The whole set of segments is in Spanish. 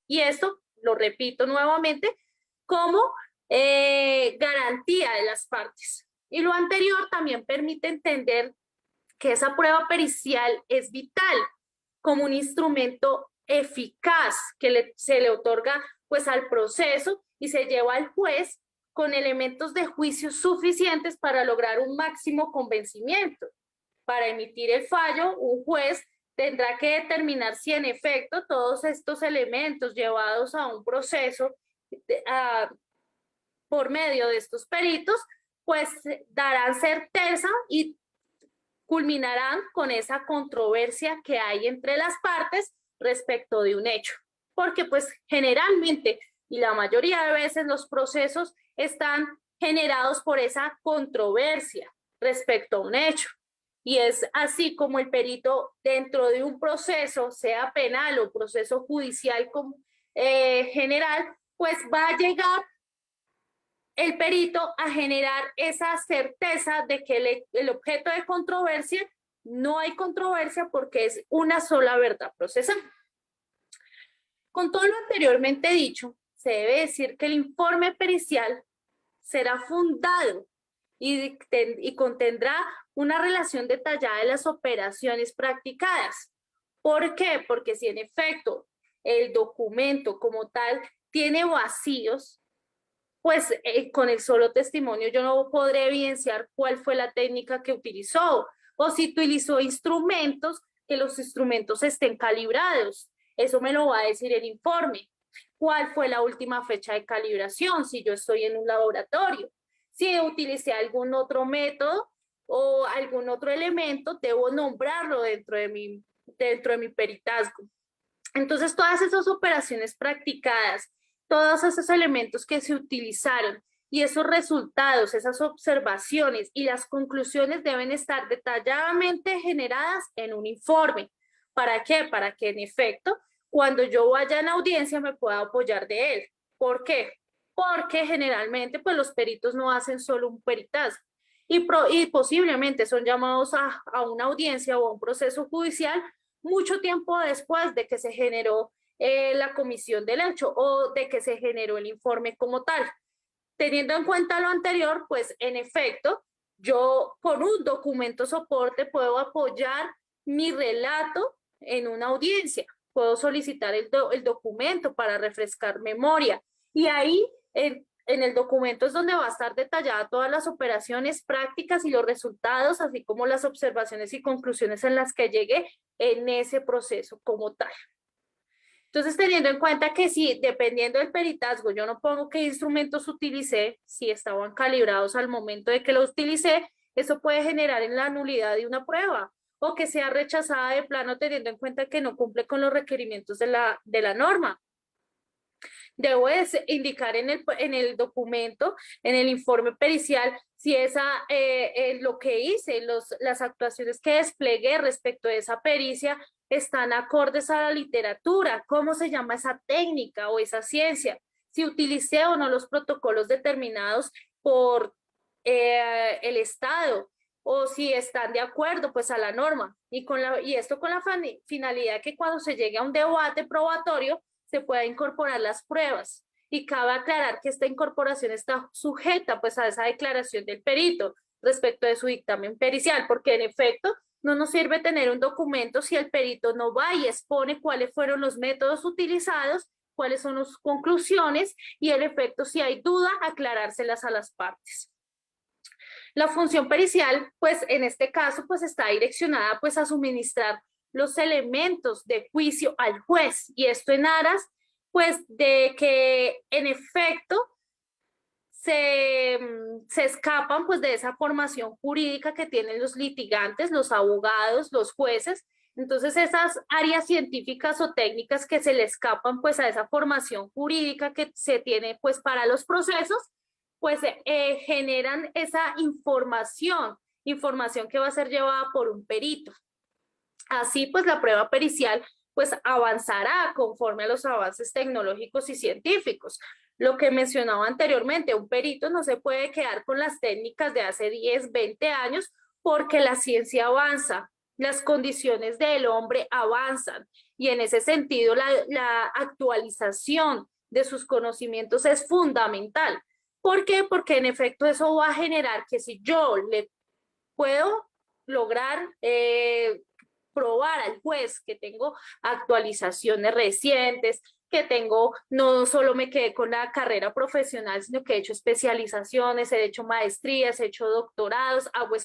Y esto, lo repito nuevamente, como garantía de las partes. Y lo anterior también permite entender que esa prueba pericial es vital como un instrumento eficaz que se le otorga pues al proceso y se lleva al juez con elementos de juicio suficientes para lograr un máximo convencimiento. Para emitir el fallo, un juez tendrá que determinar si en efecto todos estos elementos llevados a un proceso por medio de estos peritos, pues darán certeza y culminarán con esa controversia que hay entre las partes respecto de un hecho. Porque pues generalmente y la mayoría de veces los procesos están generados por esa controversia respecto a un hecho. Y es así como el perito dentro de un proceso, sea penal o proceso judicial general, pues va a llegar el perito a generar esa certeza de que el objeto de controversia no hay controversia porque es una sola verdad procesal. Con todo lo anteriormente dicho, se debe decir que el informe pericial será fundado y contendrá una relación detallada de las operaciones practicadas. ¿Por qué? Porque si en efecto el documento como tal tiene vacíos, pues con el solo testimonio yo no podré evidenciar cuál fue la técnica que utilizó o si utilizó instrumentos, que los instrumentos estén calibrados. Eso me lo va a decir el informe. ¿Cuál fue la última fecha de calibración? Si yo estoy en un laboratorio. Si utilicé algún otro método o algún otro elemento, debo nombrarlo dentro de mi peritazgo. Entonces, todas esas operaciones practicadas, todos esos elementos que se utilizaron y esos resultados, esas observaciones y las conclusiones deben estar detalladamente generadas en un informe. ¿Para qué? Para que en efecto, cuando yo vaya en audiencia me pueda apoyar de él. ¿Por qué? Porque generalmente pues los peritos no hacen solo un peritaje y posiblemente son llamados a una audiencia o a un proceso judicial mucho tiempo después de que se generó la comisión del hecho o de que se generó el informe como tal. Teniendo en cuenta lo anterior, pues en efecto, yo con un documento soporte puedo apoyar mi relato en una audiencia, puedo solicitar el documento para refrescar memoria y ahí en el documento es donde va a estar detallada todas las operaciones prácticas y los resultados, así como las observaciones y conclusiones en las que llegué en ese proceso como tal. Entonces, teniendo en cuenta que si, dependiendo del peritazgo, yo no pongo qué instrumentos utilicé, si estaban calibrados al momento de que los utilicé, eso puede generar en la nulidad de una prueba o que sea rechazada de plano teniendo en cuenta que no cumple con los requerimientos de la norma. Debo indicar en el documento, en el informe pericial, si lo que hice, las actuaciones que desplegué respecto a esa pericia están acordes a la literatura, cómo se llama esa técnica o esa ciencia, si utilicé o no los protocolos determinados por el Estado o si están de acuerdo pues a la norma y esto con la finalidad que cuando se llegue a un debate probatorio se pueda incorporar las pruebas y cabe aclarar que esta incorporación está sujeta pues a esa declaración del perito respecto de su dictamen pericial, porque en efecto no nos sirve tener un documento si el perito no va y expone cuáles fueron los métodos utilizados, cuáles son las conclusiones y en efecto si hay duda aclarárselas a las partes. La función pericial, pues en este caso, pues está direccionada pues a suministrar los elementos de juicio al juez y esto en aras pues de que en efecto se escapan pues de esa formación jurídica que tienen los litigantes, los abogados, los jueces. Entonces esas áreas científicas o técnicas que se le escapan pues a esa formación jurídica que se tiene pues para los procesos, pues generan esa información que va a ser llevada por un perito. Así pues la prueba pericial pues avanzará conforme a los avances tecnológicos y científicos. Lo que mencionaba anteriormente, un perito no se puede quedar con las técnicas de hace 10, 20 años porque la ciencia avanza, las condiciones del hombre avanzan y en ese sentido la actualización de sus conocimientos es fundamental. ¿Por qué? Porque en efecto eso va a generar que si yo le puedo lograr probar al juez que tengo actualizaciones recientes, que tengo, no solo me quedé con la carrera profesional, sino que he hecho especializaciones, he hecho maestrías, he hecho doctorados, hago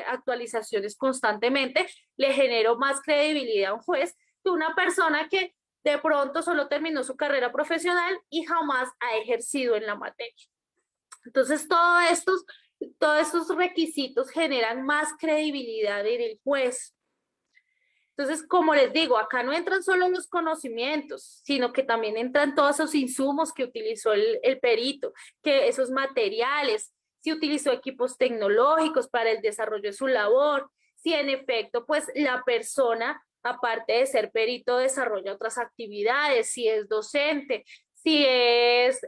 actualizaciones constantemente, le genero más credibilidad a un juez que una persona que de pronto solo terminó su carrera profesional y jamás ha ejercido en la materia. Entonces, todos estos requisitos generan más credibilidad en el juez. Entonces, como les digo, acá no entran solo los conocimientos, sino que también entran todos esos insumos que utilizó el perito, que esos materiales, si utilizó equipos tecnológicos para el desarrollo de su labor, si en efecto, pues la persona, aparte de ser perito, desarrolla otras actividades, si es docente, si es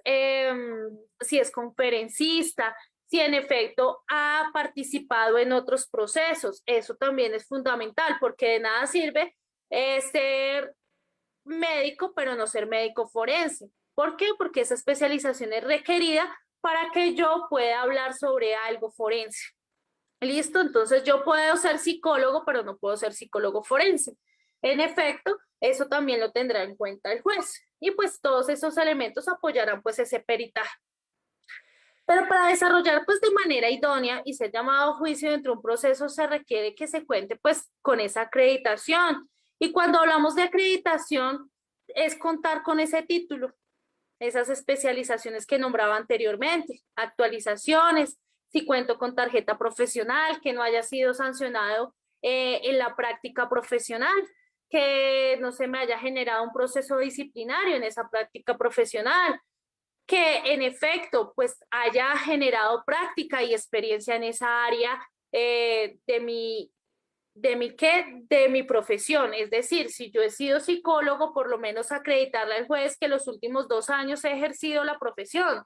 conferencista, si en efecto ha participado en otros procesos. Eso también es fundamental porque de nada sirve ser médico, pero no ser médico forense. ¿Por qué? Porque esa especialización es requerida para que yo pueda hablar sobre algo forense. ¿Listo? Entonces yo puedo ser psicólogo, pero no puedo ser psicólogo forense. En efecto, eso también lo tendrá en cuenta el juez. Y pues todos esos elementos apoyarán pues ese peritaje. Pero para desarrollar pues de manera idónea y ser llamado a juicio dentro de un proceso se requiere que se cuente pues con esa acreditación. Y cuando hablamos de acreditación es contar con ese título, esas especializaciones que nombraba anteriormente, actualizaciones, si cuento con tarjeta profesional, que no haya sido sancionado en la práctica profesional, que no se me haya generado un proceso disciplinario en esa práctica profesional, que en efecto pues haya generado práctica y experiencia en esa área de mi profesión. Es decir, si yo he sido psicólogo, por lo menos acreditarle al juez que los últimos 2 años he ejercido la profesión.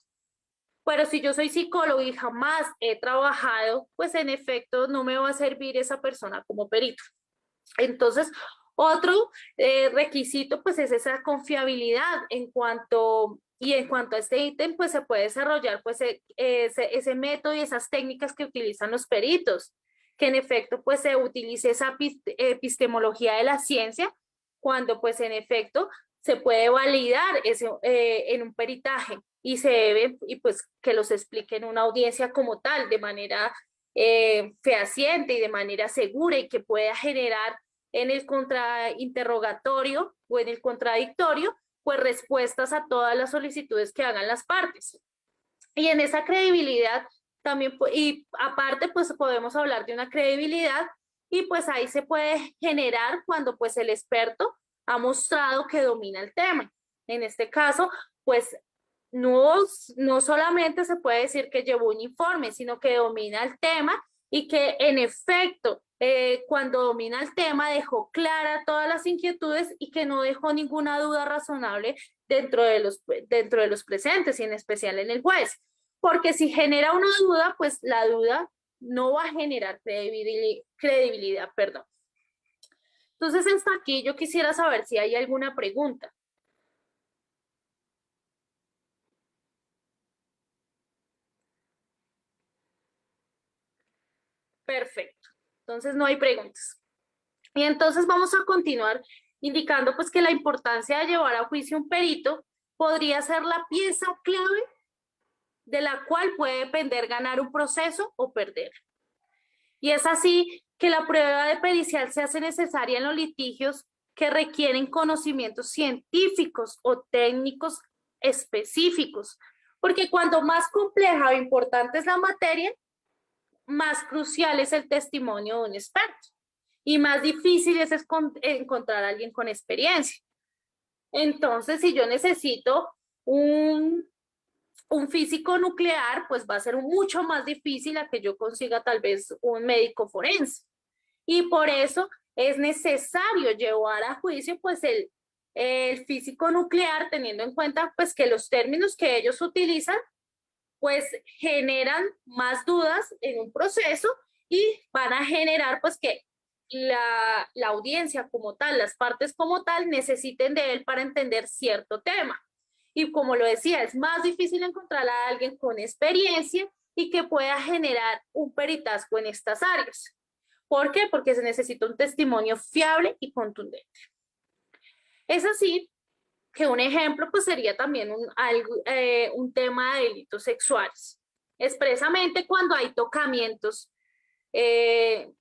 Pero si yo soy psicólogo y jamás he trabajado, pues en efecto no me va a servir esa persona como perito. Entonces, otro requisito pues es esa confiabilidad en cuanto a este ítem pues se puede desarrollar pues ese método y esas técnicas que utilizan los peritos, que en efecto pues se utilice esa epistemología de la ciencia cuando pues en efecto se puede validar en un peritaje y se debe y pues que los explique en una audiencia como tal de manera fehaciente y de manera segura y que pueda generar en el contrainterrogatorio o en el contradictorio, pues respuestas a todas las solicitudes que hagan las partes. Y en esa credibilidad también, y aparte, pues podemos hablar de una credibilidad y pues ahí se puede generar cuando pues el experto ha mostrado que domina el tema. En este caso, pues no solamente se puede decir que llevó un informe, sino que domina el tema y que en efecto cuando domina el tema dejó claras todas las inquietudes y que no dejó ninguna duda razonable dentro de los presentes y en especial en el juez. Porque si genera una duda, pues la duda no va a generar credibilidad, perdón. Entonces, hasta aquí yo quisiera saber si hay alguna pregunta. Perfecto. Entonces, no hay preguntas. Y entonces vamos a continuar indicando pues que la importancia de llevar a juicio un perito podría ser la pieza clave de la cual puede depender ganar un proceso o perder. Y es así que la prueba de pericial se hace necesaria en los litigios que requieren conocimientos científicos o técnicos específicos, porque cuanto más compleja o importante es la materia, más crucial es el testimonio de un experto y más difícil es encontrar a alguien con experiencia. Entonces, si yo necesito un físico nuclear, pues va a ser mucho más difícil a que yo consiga tal vez un médico forense. Y por eso es necesario llevar a juicio pues el físico nuclear, teniendo en cuenta pues que los términos que ellos utilizan pues generan más dudas en un proceso y van a generar pues que la audiencia como tal, las partes como tal, necesiten de él para entender cierto tema. Y como lo decía, es más difícil encontrar a alguien con experiencia y que pueda generar un peritazgo en estas áreas. ¿Por qué? Porque se necesita un testimonio fiable y contundente. Es así que un ejemplo pues sería también un tema de delitos sexuales. Expresamente cuando hay tocamientos,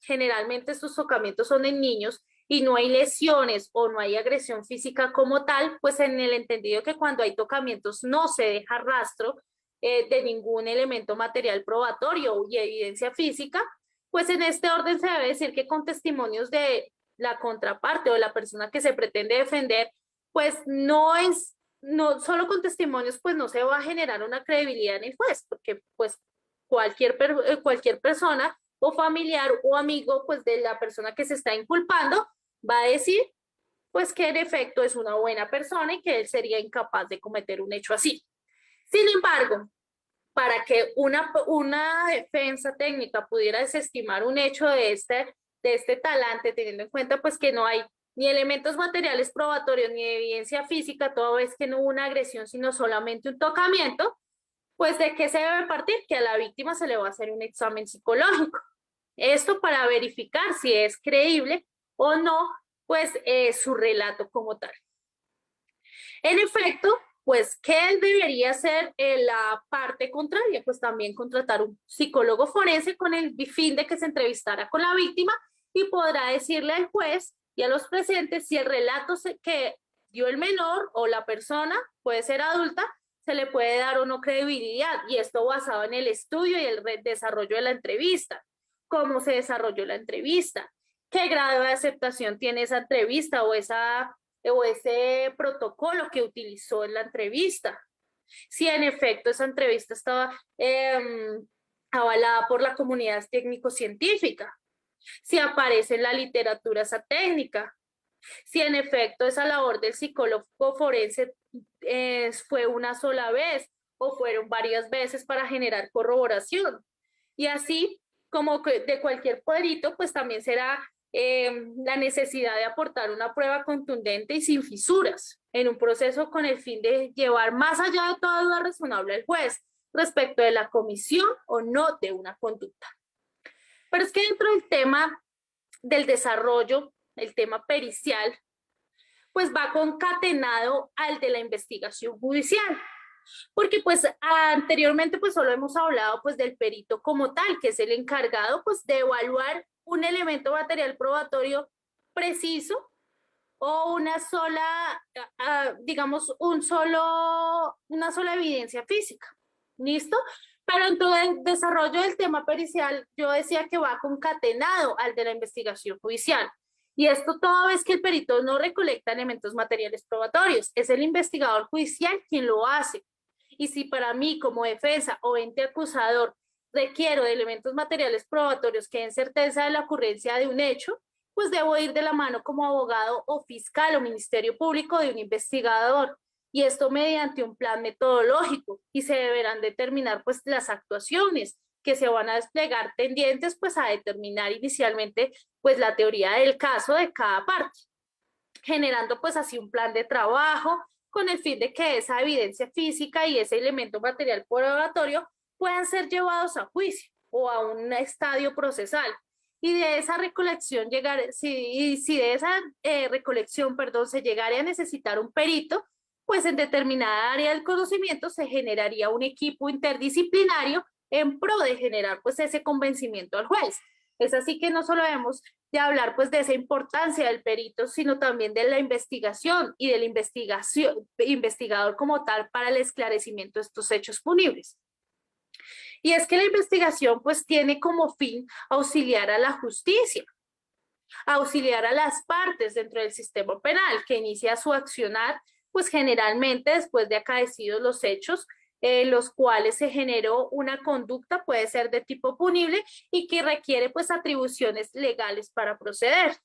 generalmente estos tocamientos son en niños y no hay lesiones o no hay agresión física como tal, pues en el entendido que cuando hay tocamientos no se deja rastro de ningún elemento material probatorio y evidencia física, pues en este orden se debe decir que con testimonios de la contraparte o la persona que se pretende defender, pues no solo con testimonios, pues no se va a generar una credibilidad en el juez, porque pues cualquier persona o familiar o amigo pues de la persona que se está inculpando va a decir pues que en efecto es una buena persona y que él sería incapaz de cometer un hecho así. Sin embargo, para que una defensa técnica pudiera desestimar un hecho de este talante, teniendo en cuenta pues que no hay ni elementos materiales probatorios ni evidencia física, toda vez que no hubo una agresión, sino solamente un tocamiento, pues de qué se debe partir, que a la víctima se le va a hacer un examen psicológico. Esto para verificar si es creíble o no, pues su relato como tal. En efecto, pues, ¿qué debería hacer la parte contraria? Pues también contratar un psicólogo forense con el fin de que se entrevistara con la víctima y podrá decirle al juez y a los presentes si el relato que dio el menor o la persona, puede ser adulta, se le puede dar o no credibilidad, y esto basado en el estudio y el desarrollo de la entrevista, cómo se desarrolló la entrevista, qué grado de aceptación tiene esa entrevista o ese protocolo que utilizó en la entrevista. Si en efecto esa entrevista estaba avalada por la comunidad técnico-científica, si aparece en la literatura esa técnica, si en efecto esa labor del psicólogo forense fue una sola vez o fueron varias veces para generar corroboración. Y así como de cualquier perito, pues también será la necesidad de aportar una prueba contundente y sin fisuras en un proceso con el fin de llevar más allá de toda duda razonable al juez respecto de la comisión o no de una conducta. Pero es que dentro del tema del desarrollo, el tema pericial, pues va concatenado al de la investigación judicial. Porque pues anteriormente pues solo hemos hablado pues del perito como tal, que es el encargado pues de evaluar un elemento material probatorio preciso o una sola, digamos, una sola evidencia física. ¿Listo? Pero en todo el desarrollo del tema pericial, yo decía que va concatenado al de la investigación judicial. Y esto toda vez que el perito no recolecta elementos materiales probatorios, es el investigador judicial quien lo hace. Y si para mí como defensa o ente acusador requiero de elementos materiales probatorios que den certeza de la ocurrencia de un hecho, pues debo ir de la mano como abogado o fiscal o ministerio público de un investigador, y esto mediante un plan metodológico, y se deberán determinar pues las actuaciones que se van a desplegar tendientes pues a determinar inicialmente pues la teoría del caso de cada parte, generando pues así un plan de trabajo con el fin de que esa evidencia física y ese elemento material probatorio puedan ser llevados a juicio o a un estadio procesal. Y de esa recolección si de esa recolección, perdón, se llegara a necesitar un perito, pues en determinada área del conocimiento se generaría un equipo interdisciplinario en pro de generar pues ese convencimiento al juez. Es así que no solo debemos de hablar pues de esa importancia del perito, sino también de la investigación y del investigador como tal para el esclarecimiento de estos hechos punibles. Y es que la investigación pues tiene como fin auxiliar a la justicia, auxiliar a las partes dentro del sistema penal que inicia su accionar pues generalmente después de acaecidos los hechos, los cuales se generó una conducta, puede ser de tipo punible y que requiere pues atribuciones legales para proceder.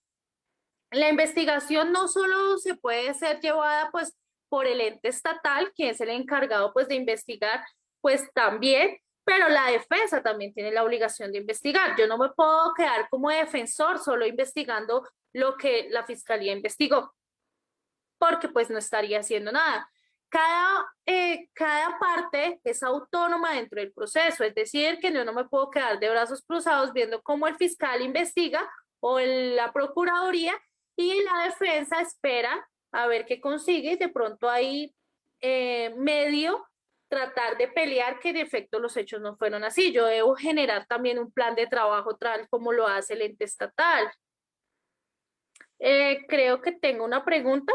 La investigación no solo se puede ser llevada pues por el ente estatal, que es el encargado pues de investigar, pues también pero la defensa también tiene la obligación de investigar. Yo no me puedo quedar como defensor solo investigando lo que la fiscalía investigó, porque pues no estaría haciendo nada. Cada parte es autónoma dentro del proceso, es decir, que yo no me puedo quedar de brazos cruzados viendo cómo el fiscal investiga o la procuraduría y la defensa espera a ver qué consigue y de pronto ahí medio tratar de pelear que en efecto los hechos no fueron así. Yo debo generar también un plan de trabajo tal como lo hace el ente estatal. Creo que tengo una pregunta.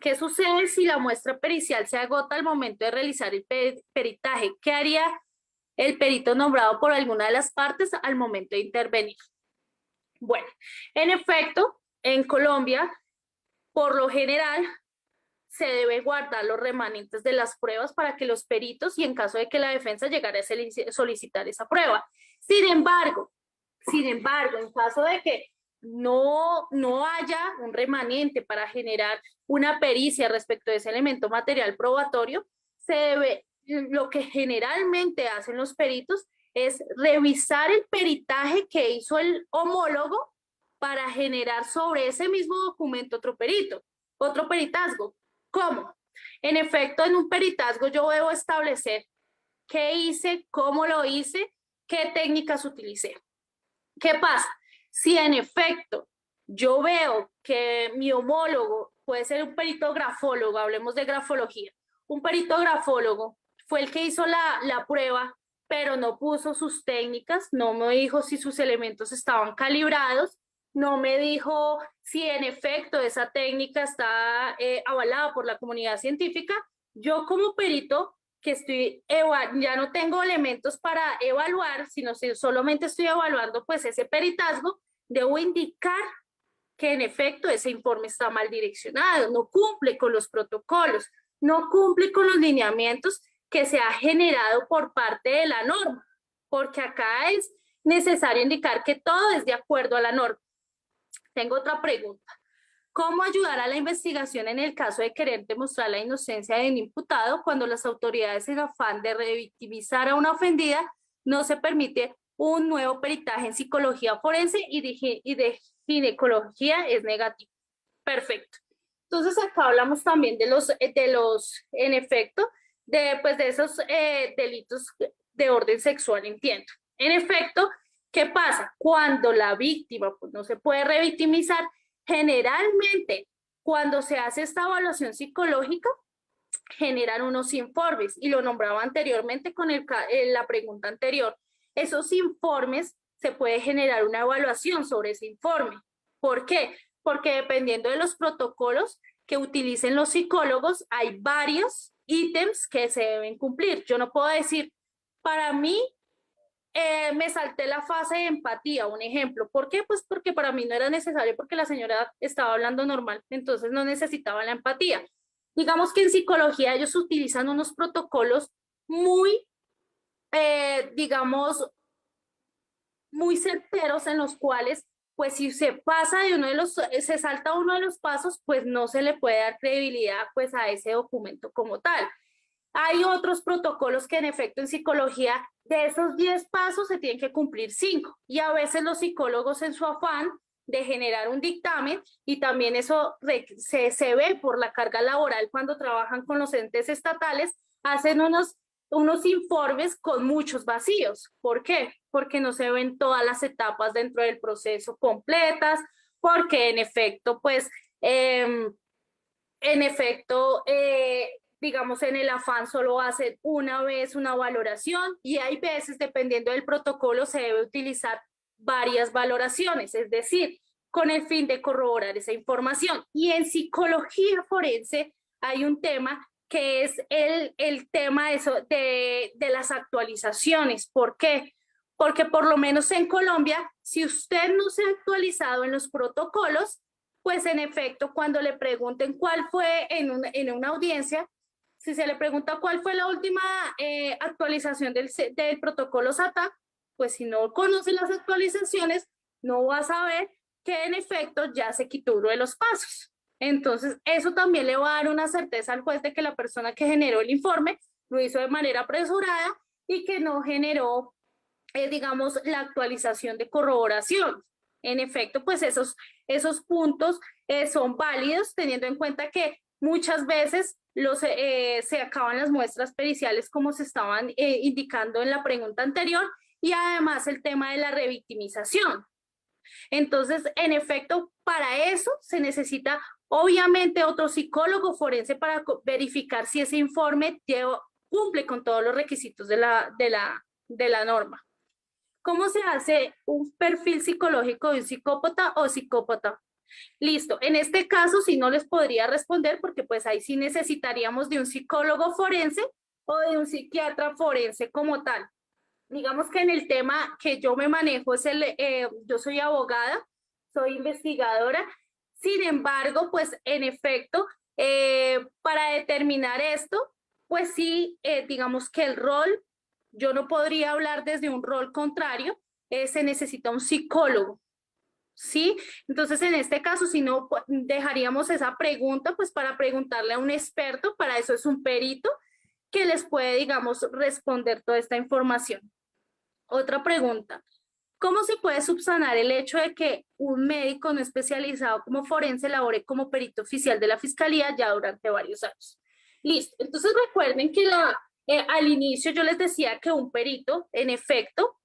¿Qué sucede si la muestra pericial se agota al momento de realizar el peritaje? ¿Qué haría el perito nombrado por alguna de las partes al momento de intervenir? Bueno, en efecto, en Colombia, por lo general, se debe guardar los remanentes de las pruebas para que los peritos y en caso de que la defensa llegara a solicitar esa prueba. Sin embargo, en caso de que no haya un remanente para generar una pericia respecto de ese elemento material probatorio, lo que generalmente hacen los peritos es revisar el peritaje que hizo el homólogo para generar sobre ese mismo documento otro peritazgo. ¿Cómo? En efecto, en un peritazgo yo debo establecer qué hice, cómo lo hice, qué técnicas utilicé. ¿Qué pasa? Si en efecto yo veo que mi homólogo puede ser un perito grafólogo, hablemos de grafología, un perito grafólogo fue el que hizo la prueba, pero no puso sus técnicas, no me dijo si sus elementos estaban calibrados, no me dijo si en efecto esa técnica está avalada por la comunidad científica. Yo como perito que ya no tengo elementos para evaluar, sino solamente estoy evaluando pues ese peritazgo, debo indicar que en efecto ese informe está mal direccionado, no cumple con los protocolos, no cumple con los lineamientos que se ha generado por parte de la norma, porque acá es necesario indicar que todo es de acuerdo a la norma. Tengo otra pregunta. ¿Cómo ayudar a la investigación en el caso de querer demostrar la inocencia de un imputado cuando las autoridades en afán de revictimizar a una ofendida no se permite un nuevo peritaje en psicología forense y de ginecología es negativo? Perfecto. Entonces acá hablamos también en efecto, pues de esos delitos de orden sexual, entiendo. En efecto, ¿qué pasa? Cuando la víctima pues, no se puede revictimizar, generalmente cuando se hace esta evaluación psicológica, generan unos informes, y lo nombraba anteriormente con la pregunta anterior. Esos informes se puede generar una evaluación sobre ese informe. ¿Por qué? Porque dependiendo de los protocolos que utilicen los psicólogos, hay varios ítems que se deben cumplir. Yo no puedo decir, para mí, me salté la fase de empatía, un ejemplo. ¿Por qué? Pues porque para mí no era necesario, porque la señora estaba hablando normal, entonces no necesitaba la empatía. Digamos que en psicología ellos utilizan unos protocolos muy, digamos, muy certeros en los cuales, pues si se pasa de se salta uno de los pasos, pues no se le puede dar credibilidad pues a ese documento como tal. Hay otros protocolos que en efecto en psicología de esos 10 pasos se tienen que cumplir 5 y a veces los psicólogos en su afán de generar un dictamen y también eso se ve por la carga laboral cuando trabajan con los entes estatales, hacen unos informes con muchos vacíos. ¿Por qué? Porque no se ven todas las etapas dentro del proceso completas, porque en efecto, pues, digamos, en el afán solo hacen una vez una valoración y hay veces, dependiendo del protocolo, se debe utilizar varias valoraciones, es decir, con el fin de corroborar esa información. Y en psicología forense hay un tema que es el tema de las actualizaciones. ¿Por qué? Porque por lo menos en Colombia, si usted no se ha actualizado en los protocolos, pues en efecto, cuando le pregunten cuál fue en una audiencia, si se le pregunta cuál fue la última actualización del protocolo SATA, pues si no conoce las actualizaciones, no va a saber que en efecto ya se quitó uno de los pasos. Entonces, eso también le va a dar una certeza al juez de que la persona que generó el informe lo hizo de manera apresurada y que no generó, digamos, la actualización de corroboración. En efecto, pues esos puntos son válidos teniendo en cuenta que muchas veces se acaban las muestras periciales como se estaban indicando en la pregunta anterior y además el tema de la revictimización. Entonces, en efecto, para eso se necesita obviamente otro psicólogo forense para verificar si ese informe cumple con todos los requisitos de la norma. ¿Cómo se hace un perfil psicológico de un psicópata o psicópata? Listo, en este caso sí no les podría responder porque pues ahí sí necesitaríamos de un psicólogo forense o de un psiquiatra forense como tal. Digamos que en el tema que yo me manejo yo soy abogada, soy investigadora, sin embargo, pues en efecto, para determinar esto, pues sí, digamos que el rol, yo no podría hablar desde un rol contrario, se necesita un psicólogo, ¿sí? Entonces, en este caso, si no, dejaríamos esa pregunta, pues para preguntarle a un experto, para eso es un perito que les puede, digamos, responder toda esta información. Otra pregunta. ¿Cómo se puede subsanar el hecho de que un médico no especializado como forense labore como perito oficial de la fiscalía ya durante varios años? Listo. Entonces recuerden que al inicio yo les decía que un perito, en efecto,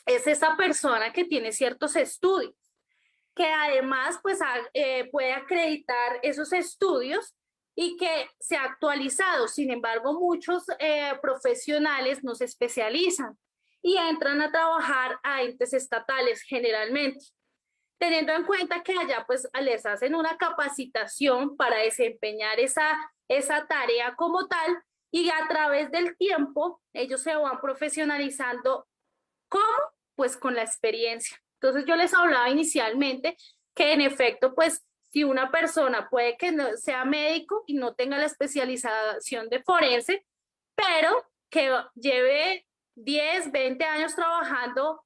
es esa persona que tiene ciertos estudios, que además pues puede acreditar esos estudios y que se ha actualizado. Sin embargo, muchos profesionales no se especializan y entran a trabajar a entes estatales generalmente, teniendo en cuenta que allá pues les hacen una capacitación para desempeñar esa tarea como tal y a través del tiempo ellos se van profesionalizando. ¿Cómo? Pues con la experiencia. Entonces yo les hablaba inicialmente que en efecto pues si una persona puede que no sea médico y no tenga la especialización de forense, pero que lleve 10, 20 años trabajando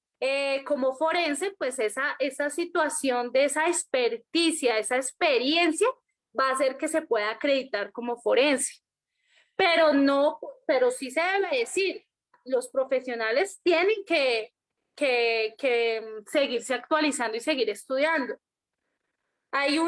como forense, pues esa situación de esa experticia, esa experiencia va a hacer que se pueda acreditar como forense. Pero no, pero sí se debe decir, los profesionales tienen que seguirse actualizando y seguir estudiando. Hay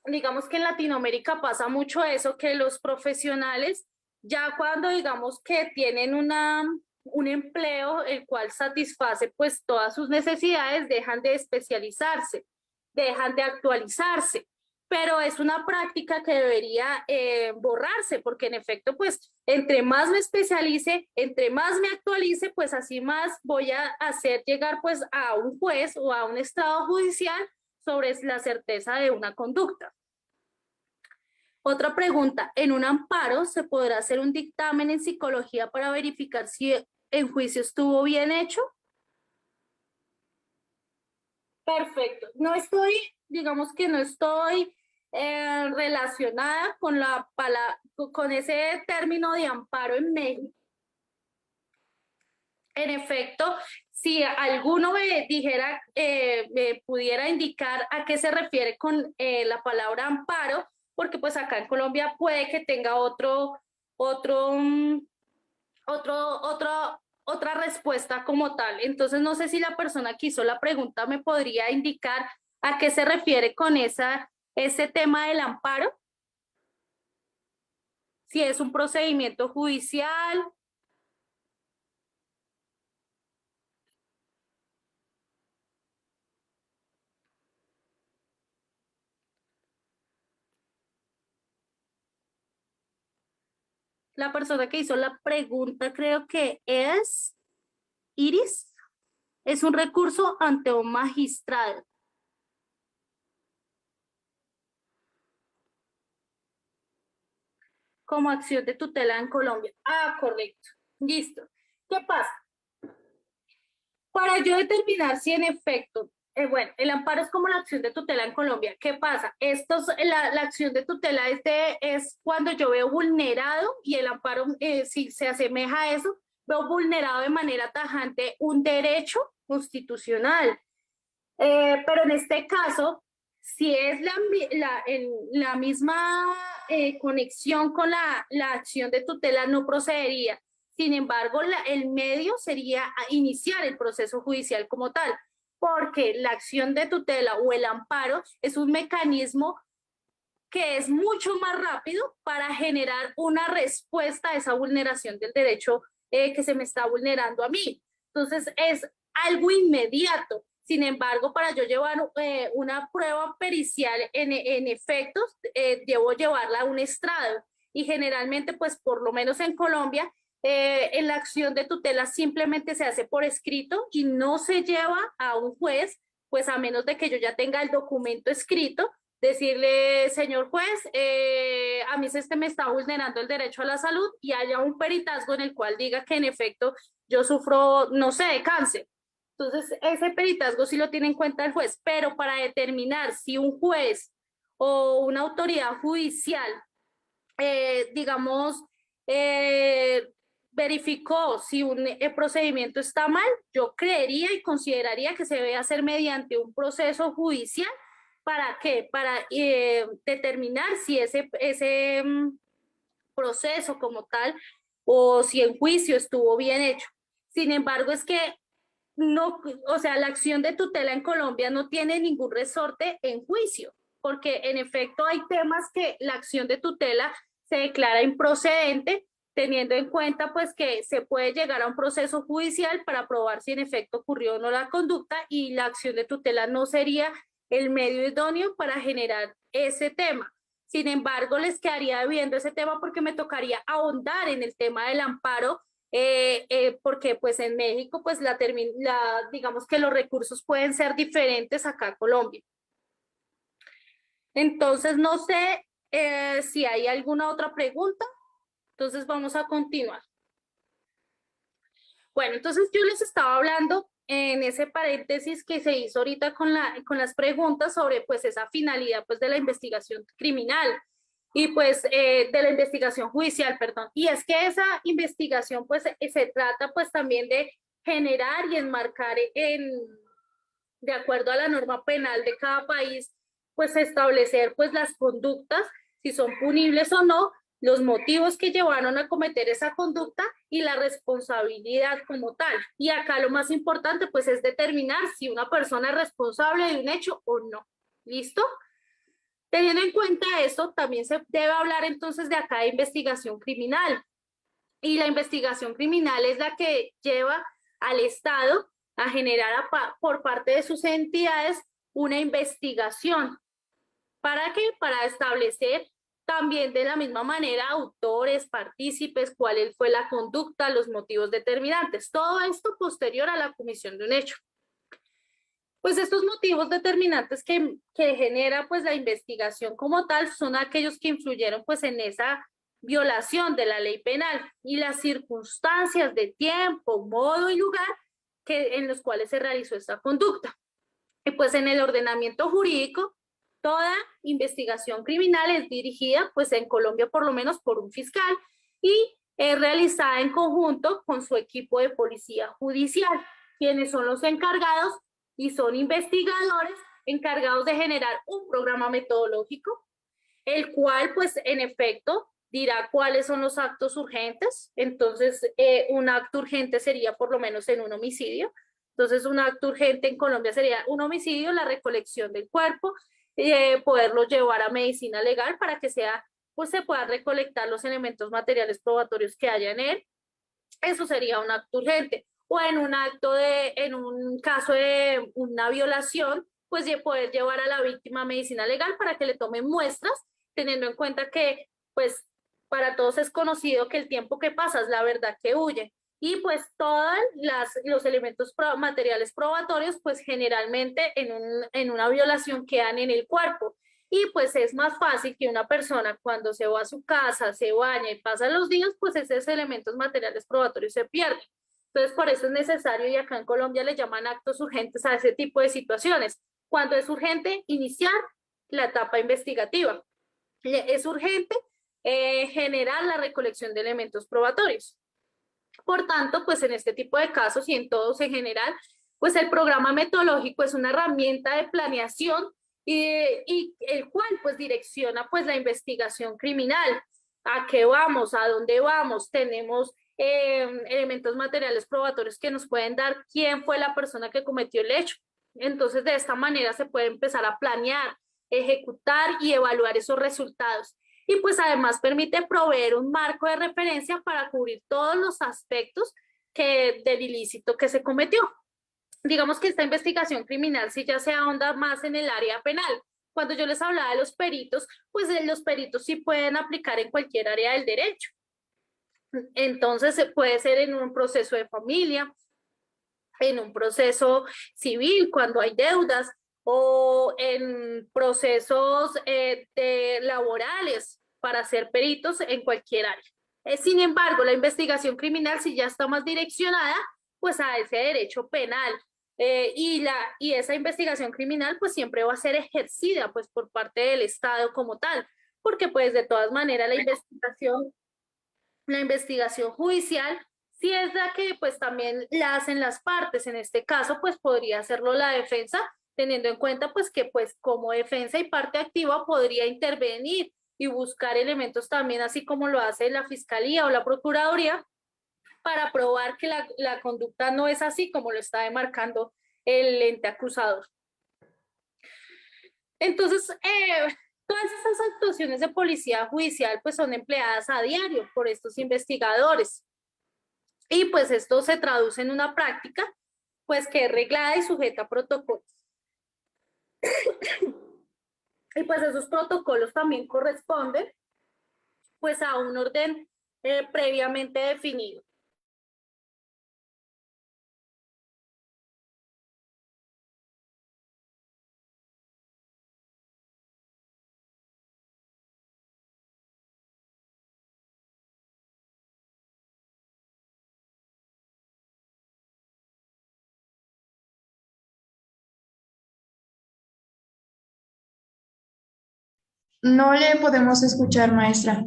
digamos que en Latinoamérica pasa mucho eso, que los profesionales ya cuando digamos que tienen un empleo el cual satisface pues todas sus necesidades, dejan de especializarse, dejan de actualizarse, pero es una práctica que debería borrarse, porque en efecto pues entre más me especialice, entre más me actualice, pues así más voy a hacer llegar pues a un juez o a un estado judicial sobre la certeza de una conducta. Otra pregunta, ¿en un amparo se podrá hacer un dictamen en psicología para verificar si el juicio estuvo bien hecho? Perfecto. No estoy, digamos que no estoy relacionada con ese término de amparo en México. En efecto, si alguno me dijera, me pudiera indicar a qué se refiere con la palabra amparo, porque pues acá en Colombia puede que tenga otro, mm, otra respuesta como tal. Entonces no sé si la persona que hizo la pregunta me podría indicar a qué se refiere con ese tema del amparo, si es un procedimiento judicial. La persona que hizo la pregunta creo que es Iris. Es un recurso ante un magistrado. Como acción de tutela en Colombia. Ah, correcto. Listo. ¿Qué pasa? Para yo determinar si en efecto, bueno, el amparo es como la acción de tutela en Colombia. ¿Qué pasa? La acción de tutela es cuando yo veo vulnerado y el amparo, si se asemeja a eso, veo vulnerado de manera tajante un derecho constitucional. Pero en este caso, si es la misma conexión con la acción de tutela, no procedería. Sin embargo, el medio sería iniciar el proceso judicial como tal, porque la acción de tutela o el amparo es un mecanismo que es mucho más rápido para generar una respuesta a esa vulneración del derecho que se me está vulnerando a mí. Entonces, es algo inmediato. Sin embargo, para yo llevar una prueba pericial en efectos, debo llevarla a un estrado. Y generalmente, pues por lo menos en Colombia, en la acción de tutela simplemente se hace por escrito y no se lleva a un juez, pues a menos de que yo ya tenga el documento escrito, decirle, señor juez, a mí se me está vulnerando el derecho a la salud y haya un peritazgo en el cual diga que en efecto yo sufro, no sé, de cáncer. Entonces, ese peritazgo sí lo tiene en cuenta el juez, pero para determinar si un juez o una autoridad judicial, digamos, eh, verificó si un procedimiento está mal, yo creería y consideraría que se debe hacer mediante un proceso judicial. ¿Para qué? Para determinar si ese proceso como tal o si el juicio estuvo bien hecho. Sin embargo, es que no, o sea, la acción de tutela en Colombia no tiene ningún resorte en juicio, porque en efecto hay temas que la acción de tutela se declara improcedente, teniendo en cuenta pues que se puede llegar a un proceso judicial para probar si en efecto ocurrió o no la conducta y la acción de tutela no sería el medio idóneo para generar ese tema. Sin embargo, les quedaría viendo ese tema porque me tocaría ahondar en el tema del amparo, porque pues en México pues digamos que los recursos pueden ser diferentes acá en Colombia. Entonces no sé si hay alguna otra pregunta, entonces vamos a continuar. Bueno, entonces yo les estaba hablando en ese paréntesis que se hizo ahorita con las preguntas sobre pues esa finalidad pues de la investigación criminal y pues de la investigación judicial, perdón. Y es que esa investigación pues se trata pues también de generar y enmarcar de acuerdo a la norma penal de cada país, pues establecer pues las conductas, si son punibles o no, los motivos que llevaron a cometer esa conducta y la responsabilidad como tal. Y acá lo más importante pues es determinar si una persona es responsable de un hecho o no. ¿Listo? Teniendo en cuenta eso, también se debe hablar entonces de acá de investigación criminal. Y la investigación criminal es la que lleva al Estado a generar por parte de sus entidades una investigación. ¿Para qué? Para establecer también de la misma manera autores, partícipes, cuál fue la conducta, los motivos determinantes. Todo esto posterior a la comisión de un hecho. Pues estos motivos determinantes que genera pues la investigación como tal son aquellos que influyeron pues en esa violación de la ley penal y las circunstancias de tiempo, modo y lugar en los cuales se realizó esta conducta. Y pues en el ordenamiento jurídico, toda investigación criminal es dirigida pues en Colombia por lo menos por un fiscal y es realizada en conjunto con su equipo de policía judicial, quienes son los encargados y son investigadores encargados de generar un programa metodológico, el cual pues en efecto dirá cuáles son los actos urgentes. Entonces, un acto urgente sería por lo menos en un homicidio. Entonces, un acto urgente en Colombia sería un homicidio, la recolección del cuerpo, poderlo llevar a medicina legal para que sea, pues se puedan recolectar los elementos materiales probatorios que haya en él. Eso sería un acto urgente. O en un caso de una violación, pues de poder llevar a la víctima a medicina legal para que le tomen muestras, teniendo en cuenta que, pues, para todos es conocido que el tiempo que pasa es la verdad que huye. Y pues todos los elementos materiales probatorios, pues generalmente en una violación quedan en el cuerpo. Y pues es más fácil que una persona cuando se va a su casa, se baña y pasan los días, pues esos elementos materiales probatorios se pierden. Entonces, por eso es necesario, y acá en Colombia le llaman actos urgentes a ese tipo de situaciones. Cuando es urgente iniciar la etapa investigativa. Es urgente generar la recolección de elementos probatorios. Por tanto, pues en este tipo de casos y en todos en general, pues el programa metodológico es una herramienta de planeación y el cual pues direcciona pues la investigación criminal. ¿A qué vamos? ¿A dónde vamos? Tenemos elementos materiales probatorios que nos pueden dar quién fue la persona que cometió el hecho. Entonces, de esta manera se puede empezar a planear, ejecutar y evaluar esos resultados. Y pues además permite proveer un marco de referencia para cubrir todos los aspectos del ilícito que se cometió. Digamos que esta investigación criminal sí ya se ahonda más en el área penal. Cuando yo les hablaba de los peritos, pues los peritos sí pueden aplicar en cualquier área del derecho. Entonces puede ser en un proceso de familia, en un proceso civil cuando hay deudas o en procesos laborales para ser peritos en cualquier área. Sin embargo, la investigación criminal sí ya está más direccionada pues a ese derecho penal. Y esa investigación criminal pues siempre va a ser ejercida pues por parte del Estado como tal, porque pues de todas maneras la investigación judicial si es la que pues también la hacen las partes. En este caso pues podría hacerlo la defensa, teniendo en cuenta pues que pues como defensa y parte activa podría intervenir y buscar elementos también, así como lo hace la Fiscalía o la Procuraduría, para probar que la conducta no es así como lo está demarcando el ente acusador. Entonces, todas estas actuaciones de policía judicial pues son empleadas a diario por estos investigadores. Y pues esto se traduce en una práctica pues que es reglada y sujeta a protocolos. Y pues esos protocolos también corresponden pues a un orden previamente definido. No le podemos escuchar, maestra.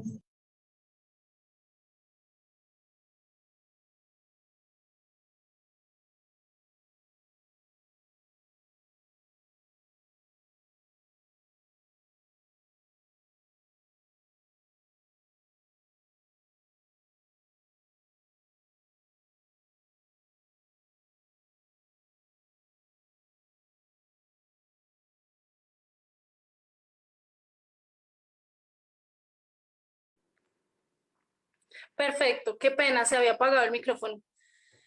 Perfecto, qué pena, se había apagado el micrófono.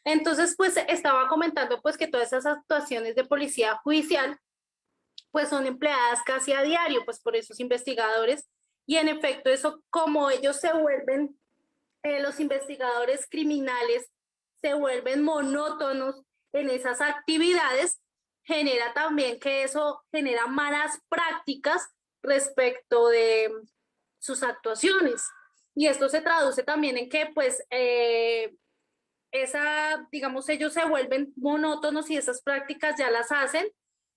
Entonces, pues estaba comentando pues que todas esas actuaciones de policía judicial pues son empleadas casi a diario pues por esos investigadores y en efecto eso como ellos se vuelven, los investigadores criminales se vuelven monótonos en esas actividades, genera también que eso genera malas prácticas respecto de sus actuaciones. Y esto se traduce también en que pues digamos, ellos se vuelven monótonos y esas prácticas ya las hacen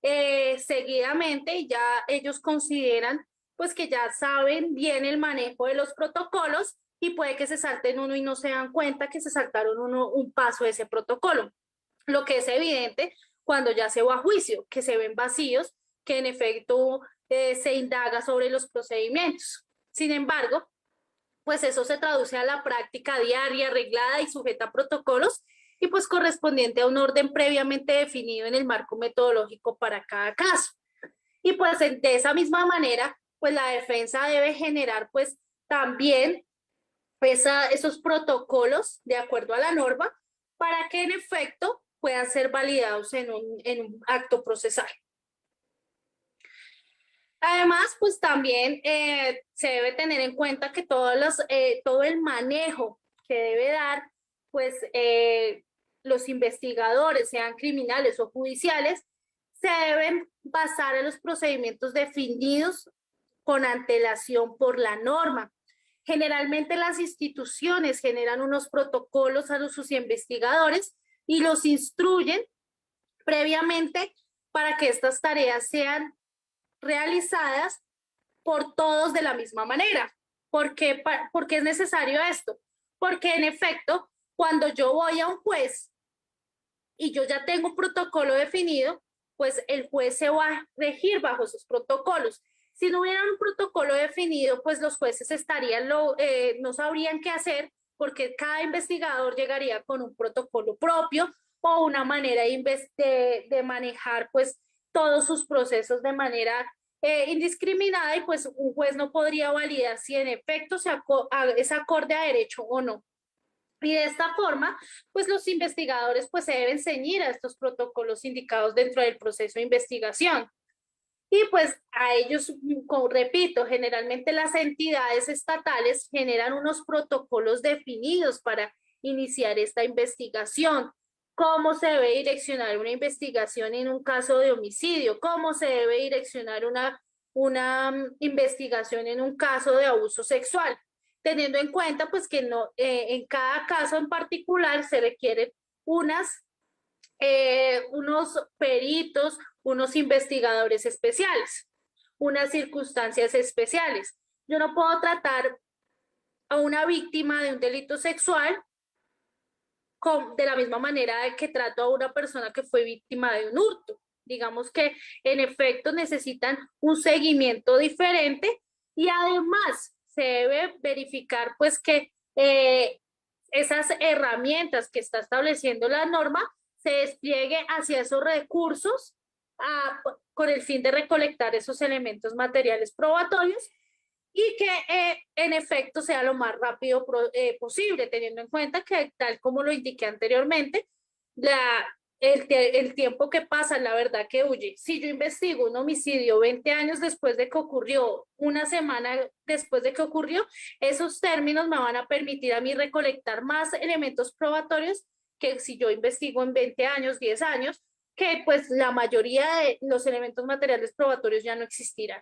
seguidamente y ya ellos consideran pues que ya saben bien el manejo de los protocolos y puede que se salten uno y no se dan cuenta que se saltaron un paso de ese protocolo. Lo que es evidente cuando ya se va a juicio, que se ven vacíos, que en efecto se indaga sobre los procedimientos. Sin embargo, pues eso se traduce a la práctica diaria, reglada y sujeta a protocolos y pues correspondiente a un orden previamente definido en el marco metodológico para cada caso. Y pues de esa misma manera, pues la defensa debe generar pues también esos protocolos de acuerdo a la norma para que en efecto puedan ser validados en un acto procesal. Además, pues también se debe tener en cuenta que todo el manejo que debe dar, pues los investigadores, sean criminales o judiciales, se deben basar en los procedimientos definidos con antelación por la norma. Generalmente las instituciones generan unos protocolos a sus investigadores y los instruyen previamente para que estas tareas sean realizadas por todos de la misma manera. ¿Por qué es necesario esto? Porque en efecto, cuando yo voy a un juez y yo ya tengo un protocolo definido, pues el juez se va a regir bajo esos protocolos. Si no hubiera un protocolo definido, pues los jueces no sabrían qué hacer porque cada investigador llegaría con un protocolo propio o una manera de manejar pues todos sus procesos de manera indiscriminada, y pues un juez no podría validar si en efecto es acorde a derecho o no. Y de esta forma, pues los investigadores pues se deben ceñir a estos protocolos indicados dentro del proceso de investigación. Y pues a ellos, como repito, generalmente las entidades estatales generan unos protocolos definidos para iniciar esta investigación. Cómo se debe direccionar una investigación en un caso de homicidio, cómo se debe direccionar una investigación en un caso de abuso sexual, teniendo en cuenta pues que no, en cada caso en particular se requieren unos peritos, unos investigadores especiales, unas circunstancias especiales. Yo no puedo tratar a una víctima de un delito sexual de la misma manera que trato a una persona que fue víctima de un hurto. Digamos que en efecto necesitan un seguimiento diferente, y además se debe verificar pues que esas herramientas que está estableciendo la norma se despliegue hacia esos recursos con el fin de recolectar esos elementos materiales probatorios, y que en efecto sea lo más rápido posible, teniendo en cuenta que, tal como lo indiqué anteriormente, el tiempo que pasa, la verdad que huye. Si yo investigo un homicidio 20 años después de que ocurrió, una semana después de que ocurrió, esos términos me van a permitir a mí recolectar más elementos probatorios que si yo investigo en 20 años, 10 años, que pues la mayoría de los elementos materiales probatorios ya no existirán.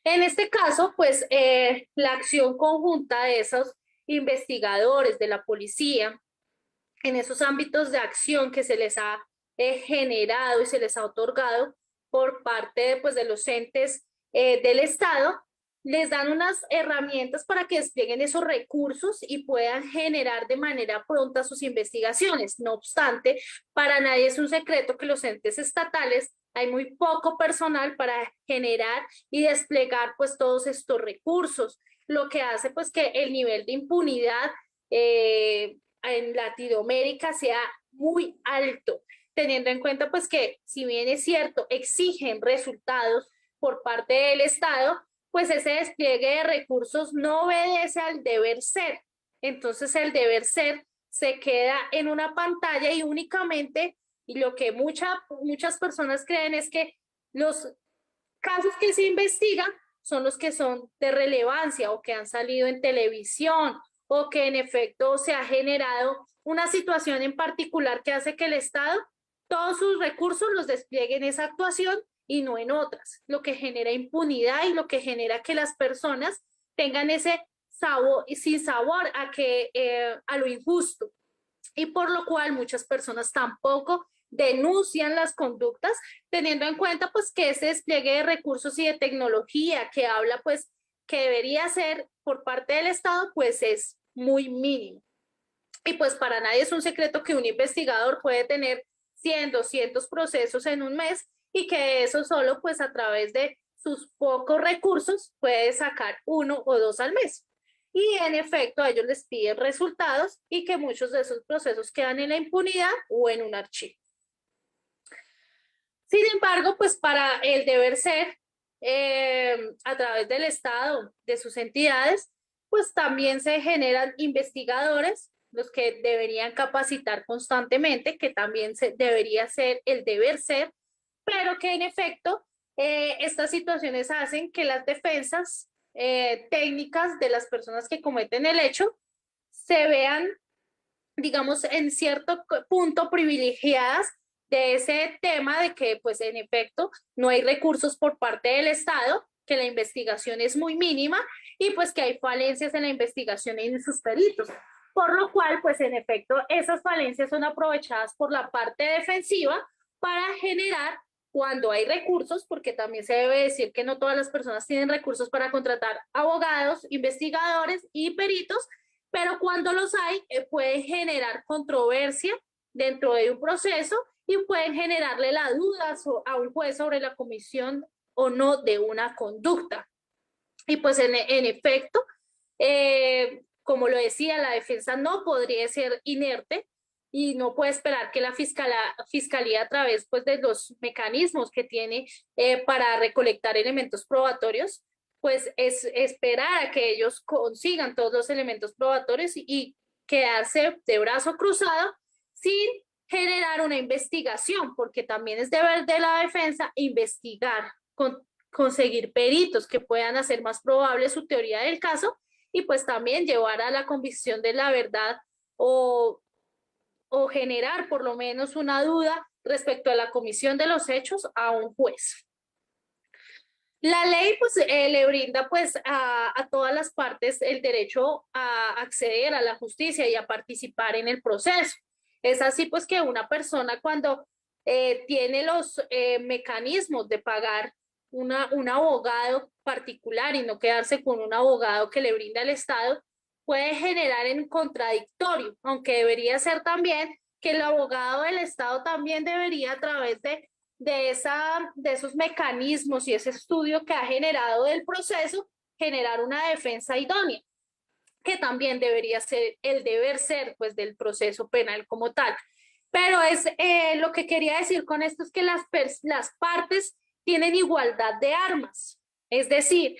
En este caso, pues la acción conjunta de esos investigadores de la policía en esos ámbitos de acción que se les ha generado y se les ha otorgado por parte pues, de los entes del Estado, les dan unas herramientas para que desplieguen esos recursos y puedan generar de manera pronta sus investigaciones. No obstante, para nadie es un secreto que los entes estatales hay muy poco personal para generar y desplegar pues todos estos recursos, lo que hace pues que el nivel de impunidad en Latinoamérica sea muy alto, teniendo en cuenta pues que si bien es cierto, exigen resultados por parte del Estado, pues ese despliegue de recursos no obedece al deber ser. Entonces el deber ser se queda en una pantalla y únicamente, y lo que muchas personas creen es que los casos que se investigan son los que son de relevancia o que han salido en televisión o que en efecto se ha generado una situación en particular que hace que el Estado todos sus recursos los despliegue en esa actuación y no en otras, lo que genera impunidad y lo que genera que las personas tengan ese sabor, sin sabor a lo injusto, y por lo cual muchas personas tampoco denuncian las conductas, teniendo en cuenta pues que ese despliegue de recursos y de tecnología que habla pues que debería ser por parte del Estado pues es muy mínimo. Y pues para nadie es un secreto que un investigador puede tener 100, 200 procesos en un mes, y que eso solo pues a través de sus pocos recursos puede sacar 1 o 2 al mes. Y en efecto a ellos les piden resultados y que muchos de esos procesos quedan en la impunidad o en un archivo. Sin embargo, pues para el deber ser, a través del Estado, de sus entidades, pues también se generan investigadores, los que deberían capacitar constantemente, que también debería ser el deber ser, pero que en efecto estas situaciones hacen que las defensas técnicas de las personas que cometen el hecho se vean, digamos, en cierto punto privilegiadas de ese tema de que, pues, en efecto, no hay recursos por parte del Estado, que la investigación es muy mínima y pues que hay falencias en la investigación y en sus peritos. Por lo cual, pues, en efecto, esas falencias son aprovechadas por la parte defensiva para generar, cuando hay recursos, porque también se debe decir que no todas las personas tienen recursos para contratar abogados, investigadores y peritos, pero cuando los hay, pueden generar controversia dentro de un proceso y pueden generarle la duda a un juez sobre la comisión o no de una conducta. Y pues en efecto, como lo decía, la defensa no podría ser inerte y no puede esperar que la fiscalía a través pues, de los mecanismos que tiene para recolectar elementos probatorios, pues es esperar a que ellos consigan todos los elementos probatorios y quedarse de brazo cruzado sin generar una investigación, porque también es deber de la defensa investigar, conseguir peritos que puedan hacer más probable su teoría del caso y pues también llevar a la convicción de la verdad o generar por lo menos una duda respecto a la comisión de los hechos a un juez. La ley pues, le brinda pues, a todas las partes el derecho a acceder a la justicia y a participar en el proceso. Es así pues que una persona cuando tiene los mecanismos de pagar un abogado particular y no quedarse con un abogado que le brinda el Estado, puede generar en contradictorio, aunque debería ser también que el abogado del Estado también debería a través de esos mecanismos y ese estudio que ha generado del proceso, generar una defensa idónea, que también debería ser el deber ser pues, del proceso penal como tal. Pero es lo que quería decir con esto es que las partes tienen igualdad de armas. Es decir,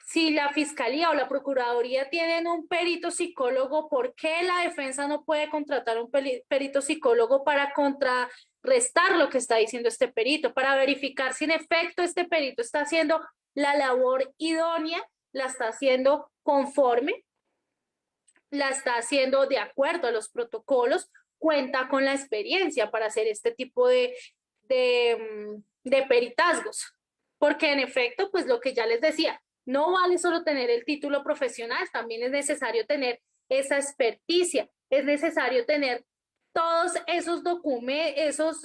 si la fiscalía o la procuraduría tienen un perito psicólogo, ¿por qué la defensa no puede contratar un perito psicólogo para contrarrestar lo que está diciendo este perito, para verificar si en efecto este perito está haciendo la labor idónea, la está haciendo conforme, la está haciendo de acuerdo a los protocolos, cuenta con la experiencia para hacer este tipo de peritazgos? Porque en efecto, pues lo que ya les decía, no vale solo tener el título profesional, también es necesario tener esa experticia, es necesario tener todos esos documentos, esos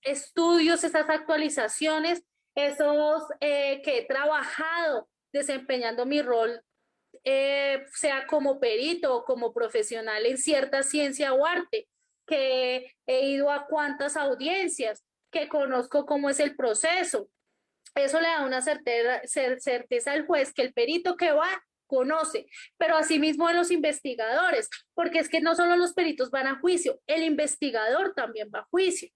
estudios, esas actualizaciones, esos que he trabajado desempeñando mi rol, sea como perito o como profesional en cierta ciencia o arte, que he ido a cuantas audiencias, que conozco cómo es el proceso. Eso le da una certeza al juez que el perito que va conoce, pero asimismo de los investigadores, porque es que no solo los peritos van a juicio, el investigador también va a juicio.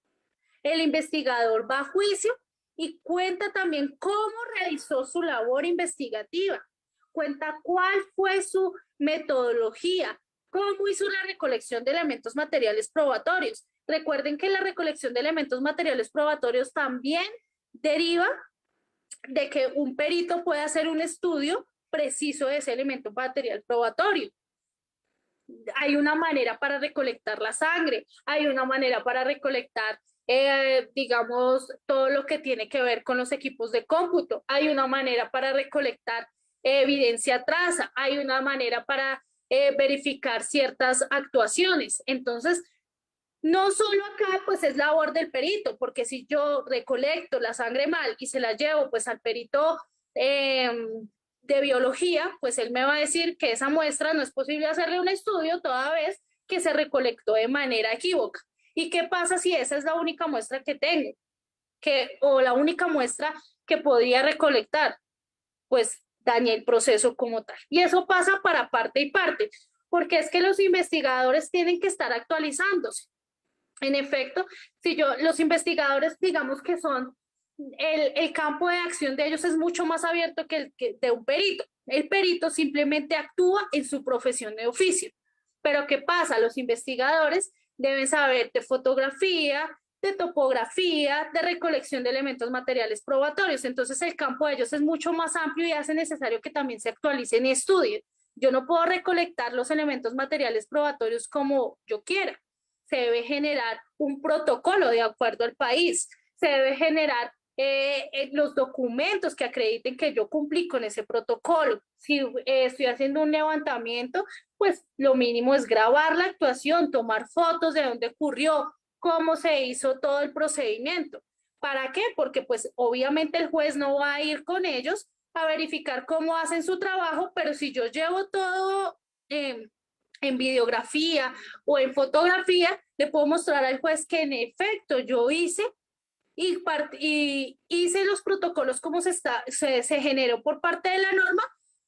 El investigador va a juicio y cuenta también cómo realizó su labor investigativa, cuenta cuál fue su metodología, cómo hizo la recolección de elementos materiales probatorios. Recuerden que la recolección de elementos materiales probatorios también deriva de que un perito puede hacer un estudio preciso de ese elemento material probatorio. Hay una manera para recolectar la sangre, hay una manera para recolectar, digamos, todo lo que tiene que ver con los equipos de cómputo, hay una manera para recolectar evidencia traza, hay una manera para verificar ciertas actuaciones. Entonces, no solo acá, pues es labor del perito, porque si yo recolecto la sangre mal y se la llevo pues al perito de biología, pues él me va a decir que esa muestra no es posible hacerle un estudio toda vez que se recolectó de manera equívoca. ¿Y qué pasa si esa es la única muestra que tengo? O la única muestra que podría recolectar, pues dañé el proceso como tal. Y eso pasa para parte y parte, porque es que los investigadores tienen que estar actualizándose. En efecto, si los investigadores, digamos que son, el campo de acción de ellos es mucho más abierto que el de un perito. El perito simplemente actúa en su profesión de oficio. Pero ¿qué pasa? Los investigadores deben saber de fotografía, de topografía, de recolección de elementos materiales probatorios. Entonces el campo de ellos es mucho más amplio y hace necesario que también se actualicen y estudien. Yo no puedo recolectar los elementos materiales probatorios como yo quiera. Se debe generar un protocolo de acuerdo al país, se debe generar los documentos que acrediten que yo cumplí con ese protocolo. Si estoy haciendo un levantamiento, pues lo mínimo es grabar la actuación, tomar fotos de dónde ocurrió, cómo se hizo todo el procedimiento. ¿Para qué? Porque pues obviamente el juez no va a ir con ellos a verificar cómo hacen su trabajo, pero si yo llevo todo en videografía o en fotografía, le puedo mostrar al juez que en efecto yo hice y hice los protocolos como se generó por parte de la norma,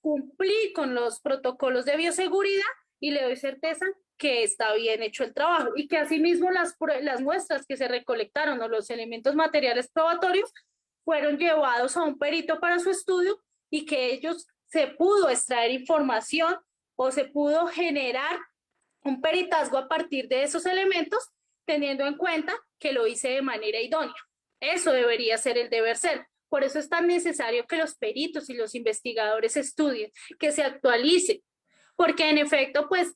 cumplí con los protocolos de bioseguridad y le doy certeza que está bien hecho el trabajo y que asimismo las muestras que se recolectaron o los elementos materiales probatorios fueron llevados a un perito para su estudio y que ellos se pudo extraer información o se pudo generar un peritazgo a partir de esos elementos, teniendo en cuenta que lo hice de manera idónea. Eso debería ser el deber ser. Por eso es tan necesario que los peritos y los investigadores estudien, que se actualicen, porque en efecto, pues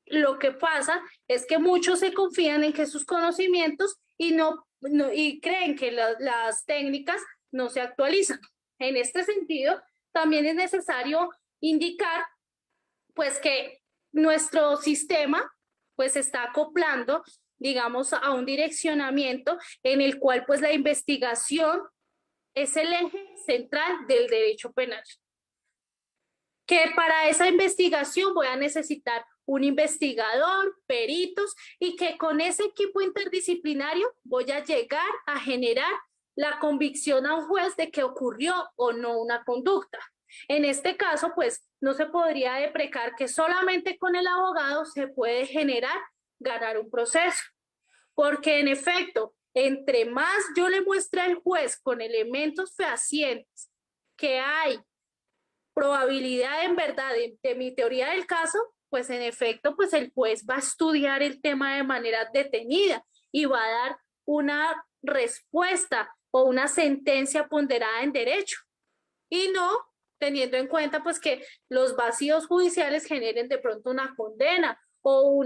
lo que pasa es que muchos se confían en que sus conocimientos y creen que las técnicas no se actualizan. En este sentido, también es necesario indicar pues que nuestro sistema pues está acoplando, digamos, a un direccionamiento en el cual pues la investigación es el eje central del derecho penal. Que para esa investigación voy a necesitar un investigador, peritos, y que con ese equipo interdisciplinario voy a llegar a generar la convicción a un juez de que ocurrió o no una conducta. En este caso, pues no se podría deprecar que solamente con el abogado se puede ganar un proceso, porque en efecto, entre más yo le muestre al juez con elementos fehacientes que hay probabilidad en verdad de mi teoría del caso, pues en efecto, pues el juez va a estudiar el tema de manera detenida y va a dar una respuesta o una sentencia ponderada en derecho. Y no teniendo en cuenta pues que los vacíos judiciales generen de pronto una condena o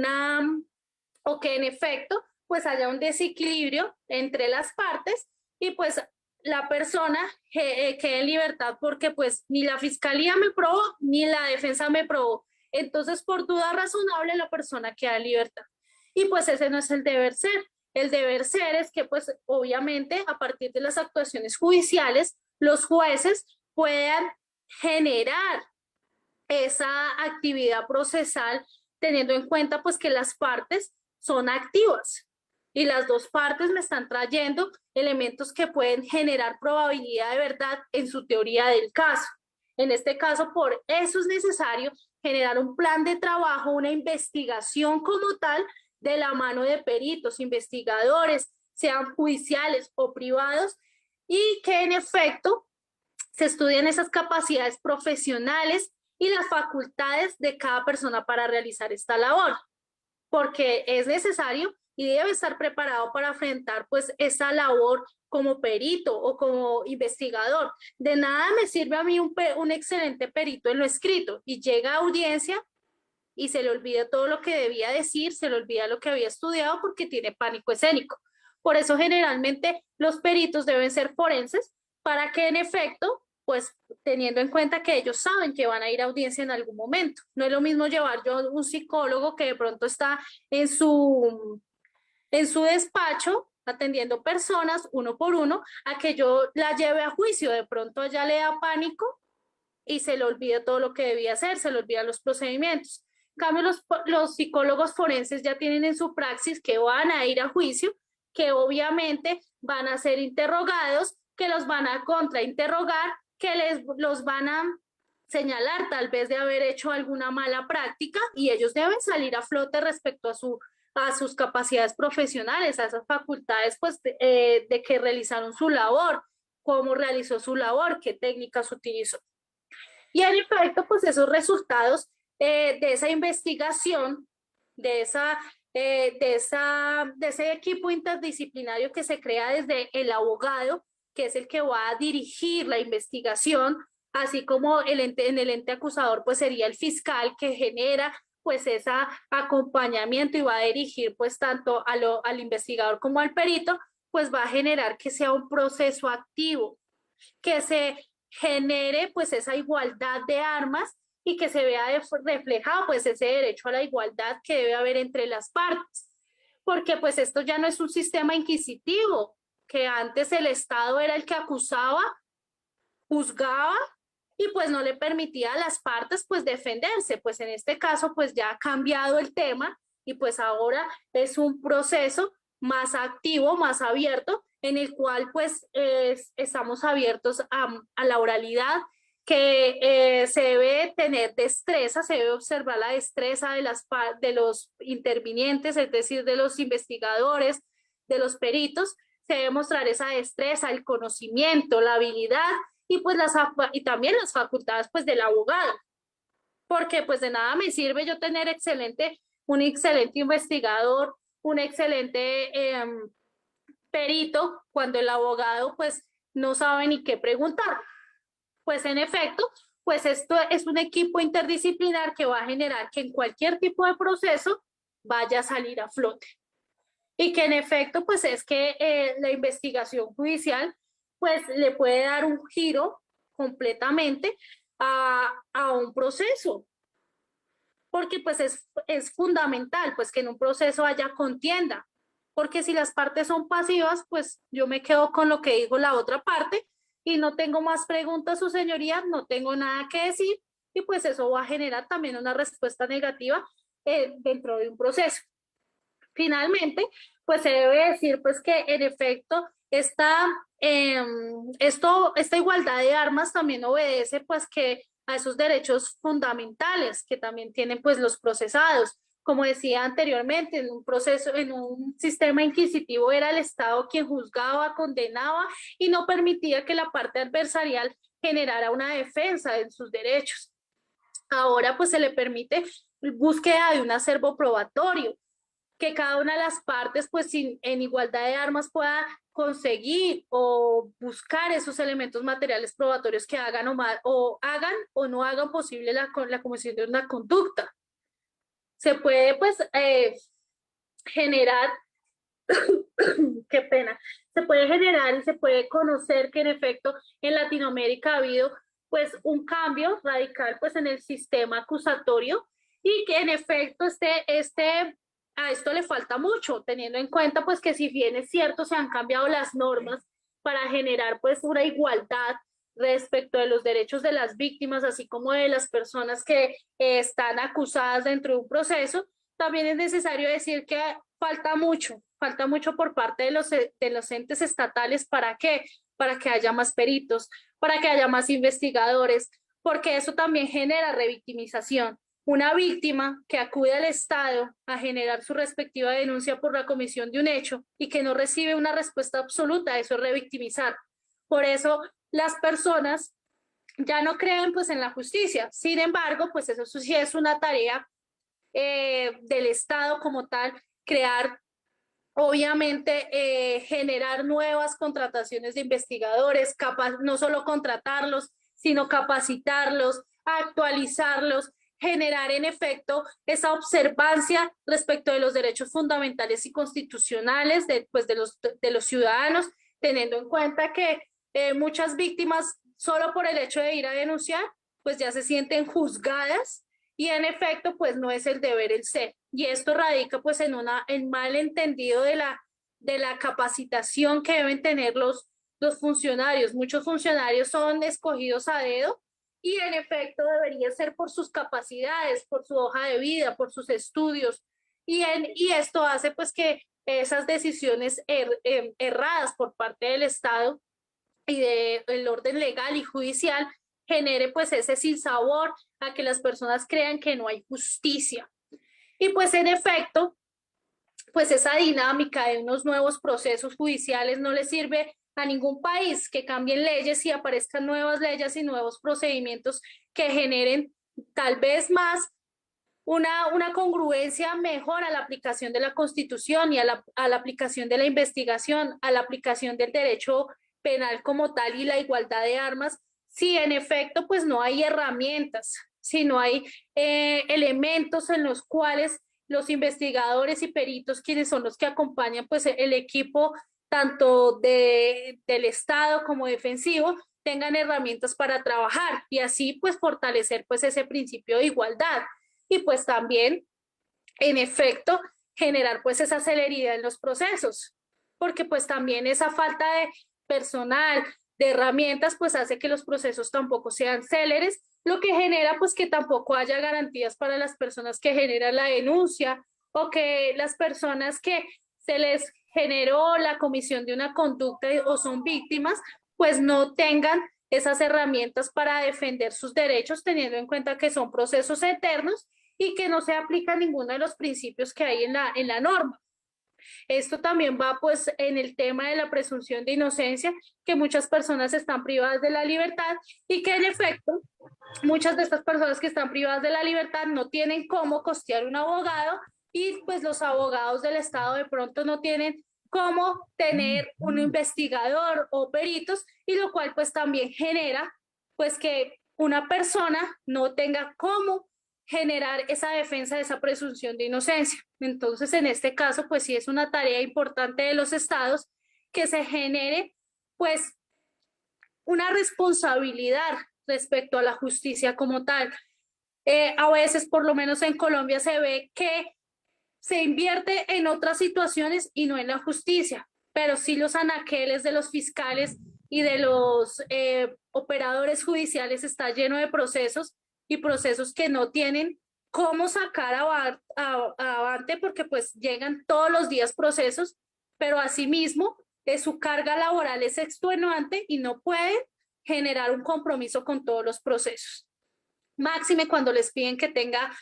que en efecto pues haya un desequilibrio entre las partes y pues la persona quede en libertad porque pues ni la fiscalía me probó ni la defensa me probó. Entonces, por duda razonable, la persona queda en libertad. Y pues ese no es el deber ser. El deber ser es que pues obviamente a partir de las actuaciones judiciales, los jueces puedan generar esa actividad procesal teniendo en cuenta pues que las partes son activas y las dos partes me están trayendo elementos que pueden generar probabilidad de verdad en su teoría del caso. En este caso, por eso es necesario generar un plan de trabajo, una investigación como tal de la mano de peritos, investigadores, sean judiciales o privados, y que en efecto se estudien esas capacidades profesionales y las facultades de cada persona para realizar esta labor, porque es necesario y debe estar preparado para enfrentar pues esa labor como perito o como investigador. De nada me sirve a mí un excelente perito en lo escrito y llega a audiencia y se le olvida todo lo que debía decir, se le olvida lo que había estudiado porque tiene pánico escénico. Por eso generalmente los peritos deben ser forenses para que en efecto, pues teniendo en cuenta que ellos saben que van a ir a audiencia en algún momento. No es lo mismo llevar yo a un psicólogo que de pronto está en su despacho atendiendo personas uno por uno, a que yo la lleve a juicio. De pronto ella le da pánico y se le olvida todo lo que debía hacer, se le olvidan los procedimientos. En cambio, los psicólogos forenses ya tienen en su praxis que van a ir a juicio, que obviamente van a ser interrogados, que los van a contrainterrogar, que los van a señalar tal vez de haber hecho alguna mala práctica y ellos deben salir a flote respecto a sus capacidades profesionales, a esas facultades pues de que realizaron su labor, cómo realizó su labor, qué técnicas utilizó. Y en efecto, pues esos resultados de esa investigación, de ese equipo interdisciplinario que se crea desde el abogado, que es el que va a dirigir la investigación, así como en el ente acusador, pues sería el fiscal que genera pues ese acompañamiento y va a dirigir pues tanto al investigador como al perito, pues va a generar que sea un proceso activo, que se genere pues esa igualdad de armas y que se vea reflejado pues ese derecho a la igualdad que debe haber entre las partes. Porque pues esto ya no es un sistema inquisitivo, que antes el Estado era el que acusaba, juzgaba y pues no le permitía a las partes pues defenderse. Pues en este caso pues ya ha cambiado el tema y pues ahora es un proceso más activo, más abierto, en el cual pues estamos abiertos a la oralidad, que se debe tener destreza, se debe observar la destreza de los intervinientes, es decir, de los investigadores, de los peritos, se debe mostrar esa destreza, el conocimiento, la habilidad y, pues, y también las facultades pues, del abogado, porque pues de nada me sirve yo tener un excelente investigador, un excelente perito, cuando el abogado pues no sabe ni qué preguntar. Pues en efecto, pues esto es un equipo interdisciplinar que va a generar que en cualquier tipo de proceso vaya a salir a flote. Y que en efecto, pues es que la investigación judicial, pues le puede dar un giro completamente a un proceso, porque pues es fundamental, pues que en un proceso haya contienda, porque si las partes son pasivas, pues yo me quedo con lo que dijo la otra parte y no tengo más preguntas, su señoría, no tengo nada que decir y pues eso va a generar también una respuesta negativa dentro de un proceso. Finalmente, pues se debe decir pues que en efecto esta igualdad de armas también obedece pues que a esos derechos fundamentales que también tienen pues los procesados. Como decía anteriormente, en un proceso, en un sistema inquisitivo era el Estado quien juzgaba, condenaba y no permitía que la parte adversarial generara una defensa de sus derechos. Ahora pues se le permite búsqueda de un acervo probatorio, que cada una de las partes, pues en igualdad de armas, pueda conseguir o buscar esos elementos materiales probatorios que hagan o no hagan posible la comisión de una conducta. Se puede, pues, generar, qué pena, se puede generar y se puede conocer que en efecto en Latinoamérica ha habido, pues, un cambio radical, pues, en el sistema acusatorio y que en efecto a esto le falta mucho, teniendo en cuenta pues que si bien es cierto se han cambiado las normas para generar pues una igualdad respecto de los derechos de las víctimas, así como de las personas que están acusadas dentro de un proceso, también es necesario decir que falta mucho por parte de los entes estatales. ¿Para qué? Para que haya más peritos, para que haya más investigadores, porque eso también genera revictimización. Una víctima que acude al Estado a generar su respectiva denuncia por la comisión de un hecho y que no recibe una respuesta absoluta, eso es revictimizar. Por eso las personas ya no creen pues en la justicia. Sin embargo, pues eso sí es una tarea del Estado como tal, crear, obviamente, generar nuevas contrataciones de investigadores, no solo contratarlos, sino capacitarlos, actualizarlos, generar en efecto esa observancia respecto de los derechos fundamentales y constitucionales de los ciudadanos, teniendo en cuenta que muchas víctimas, solo por el hecho de ir a denunciar, pues ya se sienten juzgadas y en efecto, pues no es el deber el ser. Y esto radica pues en mal entendido de la capacitación que deben tener los funcionarios. Muchos funcionarios son escogidos a dedo y en efecto debería ser por sus capacidades, por su hoja de vida, por sus estudios. Y esto hace pues que esas decisiones erradas por parte del Estado y del orden legal y judicial genere pues ese sinsabor a que las personas crean que no hay justicia. Y pues en efecto, pues esa dinámica de unos nuevos procesos judiciales no le sirve a ningún país, que cambien leyes y aparezcan nuevas leyes y nuevos procedimientos que generen tal vez más una congruencia mejor a la aplicación de la Constitución y a la aplicación de la investigación, a la aplicación del derecho penal como tal y la igualdad de armas, si en efecto pues no hay herramientas, si no hay elementos en los cuales los investigadores y peritos, quienes son los que acompañan pues el equipo tanto del Estado como defensivo, tengan herramientas para trabajar y así pues fortalecer pues ese principio de igualdad y pues también en efecto generar pues esa celeridad en los procesos, porque pues también esa falta de personal, de herramientas, pues hace que los procesos tampoco sean céleres, lo que genera pues que tampoco haya garantías para las personas que generan la denuncia o que las personas que se les generó la comisión de una conducta o son víctimas, pues no tengan esas herramientas para defender sus derechos, teniendo en cuenta que son procesos eternos y que no se aplica ninguno de los principios que hay en la norma. Esto también va pues en el tema de la presunción de inocencia, que muchas personas están privadas de la libertad y que en efecto muchas de estas personas que están privadas de la libertad no tienen cómo costear un abogado y pues los abogados del Estado de pronto no tienen cómo tener un investigador o peritos, y lo cual pues también genera pues que una persona no tenga cómo generar esa defensa de esa presunción de inocencia. Entonces, en este caso, pues sí es una tarea importante de los estados que se genere pues una responsabilidad respecto a la justicia como tal. A veces, por lo menos en Colombia, se ve que se invierte en otras situaciones y no en la justicia, pero sí los anaqueles de los fiscales y de los operadores judiciales está lleno de procesos y procesos que no tienen cómo sacar avante porque pues llegan todos los días procesos, pero asimismo su carga laboral es extenuante y no pueden generar un compromiso con todos los procesos. Máxime cuando les piden que tenga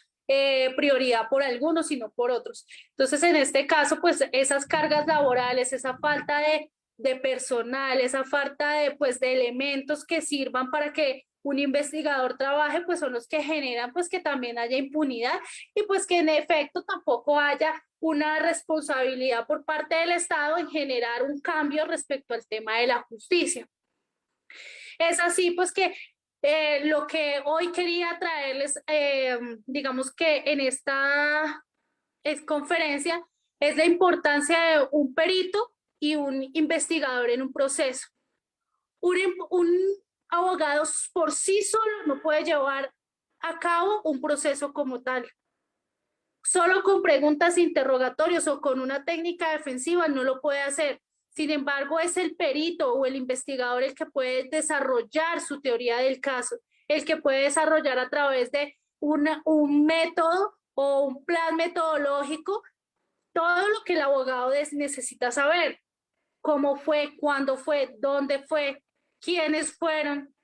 prioridad por algunos y no por otros. Entonces, en este caso, pues esas cargas laborales, esa falta de personal, esa falta pues, de elementos que sirvan para que un investigador trabaje, pues son los que generan pues que también haya impunidad y pues que en efecto tampoco haya una responsabilidad por parte del Estado en generar un cambio respecto al tema de la justicia. Es así pues que lo que hoy quería traerles, digamos que en esta conferencia, es la importancia de un perito y un investigador en un proceso. Un abogado por sí solo no puede llevar a cabo un proceso como tal. Solo con preguntas, interrogatorios o con una técnica defensiva no lo puede hacer. Sin embargo, es el perito o el investigador el que puede desarrollar su teoría del caso, el que puede desarrollar a través de un método o un plan metodológico todo lo que el abogado necesita saber. Cómo fue, cuándo fue, dónde fue, quiénes fueron.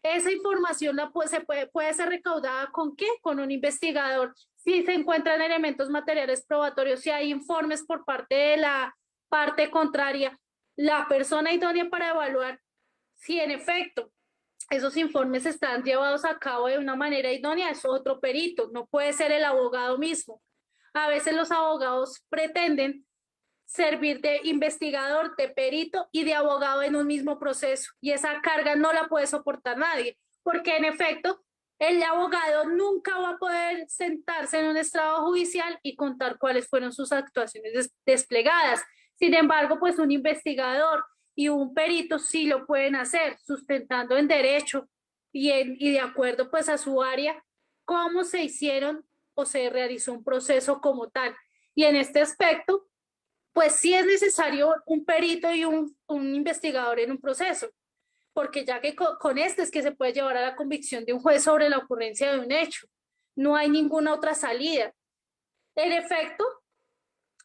Esa información puede ser recaudada ¿con qué? Con un investigador. Si se encuentran elementos materiales probatorios, si hay informes por parte de la parte contraria, la persona idónea para evaluar si en efecto esos informes están llevados a cabo de una manera idónea es otro perito, no puede ser el abogado mismo. A veces los abogados pretenden servir de investigador, de perito y de abogado en un mismo proceso. Y esa carga no la puede soportar nadie, porque en efecto, el abogado nunca va a poder sentarse en un estrado judicial y contar cuáles fueron sus actuaciones desplegadas. Sin embargo, pues un investigador y un perito sí lo pueden hacer, sustentando en derecho y de acuerdo pues a su área, cómo se hicieron o se realizó un proceso como tal. Y en este aspecto, pues sí es necesario un perito y un investigador en un proceso, porque ya que con este es que se puede llevar a la convicción de un juez sobre la ocurrencia de un hecho. No hay ninguna otra salida. En efecto,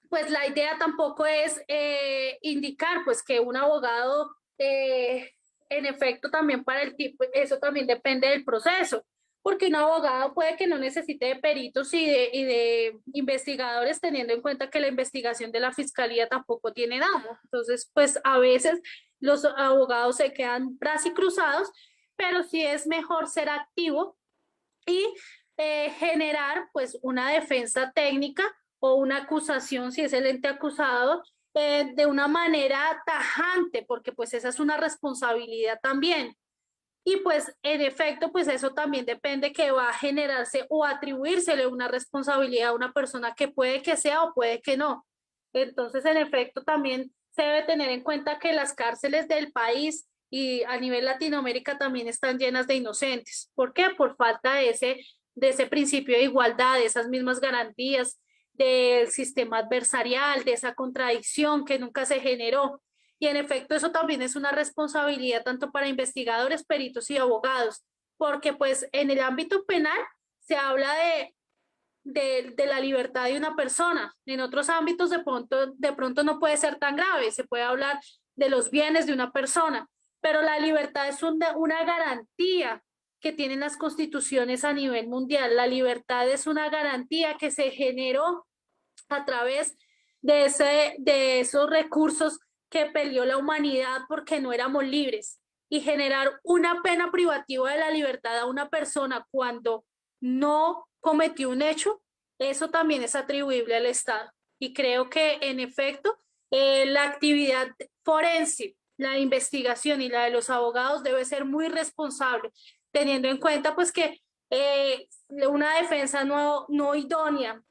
pues la idea tampoco es indicar pues que un abogado, en efecto, también para el tipo, eso también depende del proceso, porque un abogado puede que no necesite de peritos y de investigadores, teniendo en cuenta que la investigación de la fiscalía tampoco tiene nada. Entonces, pues a veces los abogados se quedan brazos cruzados, pero sí es mejor ser activo y generar pues una defensa técnica o una acusación, si es el ente acusado, de una manera tajante, porque pues esa es una responsabilidad también. Y pues en efecto, pues eso también depende que va a generarse o atribuírsele una responsabilidad a una persona que puede que sea o puede que no. Entonces, en efecto, también se debe tener en cuenta que las cárceles del país y a nivel Latinoamérica también están llenas de inocentes. ¿Por qué? Por falta de ese principio de igualdad, de esas mismas garantías, del sistema adversarial, de esa contradicción que nunca se generó. Y en efecto, eso también es una responsabilidad tanto para investigadores, peritos y abogados, porque pues en el ámbito penal se habla de la libertad de una persona. En otros ámbitos de pronto no puede ser tan grave, se puede hablar de los bienes de una persona, pero la libertad es una garantía que tienen las constituciones a nivel mundial. La libertad es una garantía que se generó a través de esos recursos que peleó la humanidad porque no éramos libres. Y generar una pena privativa de la libertad a una persona cuando no cometió un hecho, eso también es atribuible al Estado. Y creo que en efecto, la actividad forense, la investigación y la de los abogados debe ser muy responsable, teniendo en cuenta pues que una defensa no idónea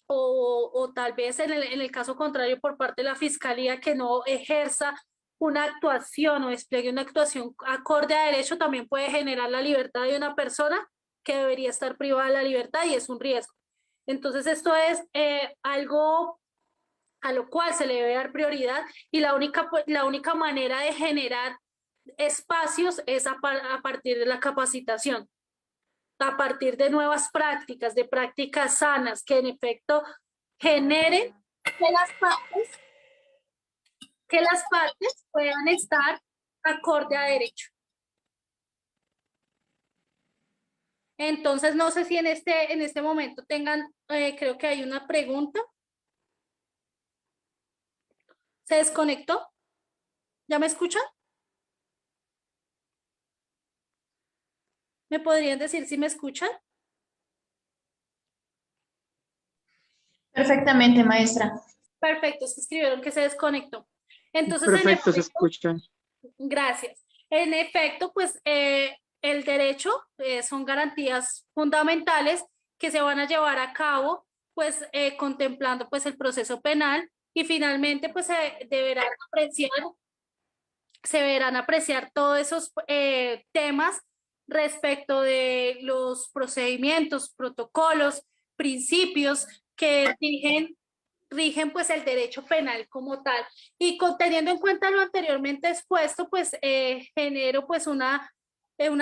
o tal vez en el caso contrario por parte de la fiscalía que no ejerza una actuación o despliegue una actuación acorde a derecho también puede generar la libertad de una persona que debería estar privada de la libertad y es un riesgo. Entonces esto es algo a lo cual se le debe dar prioridad y la única manera de generar espacios es a partir de la capacitación, a partir de nuevas prácticas, de prácticas sanas que en efecto generen que las partes puedan estar acorde a derecho. Entonces, no sé si en este momento tengan, creo que hay una pregunta. ¿Se desconectó? ¿Ya me escuchan? ¿Me podrían decir si me escuchan? Perfectamente, maestra. Perfecto, es que escribieron que se desconectó. Entonces, en Perfecto, se efecto, escucha. gracias. En efecto, pues el derecho son garantías fundamentales que se van a llevar a cabo, pues contemplando pues el proceso penal y finalmente pues se verán apreciar todos esos temas respecto de los procedimientos, protocolos, principios que rigen pues el derecho penal como tal. Y teniendo en cuenta lo anteriormente expuesto, pues genero pues una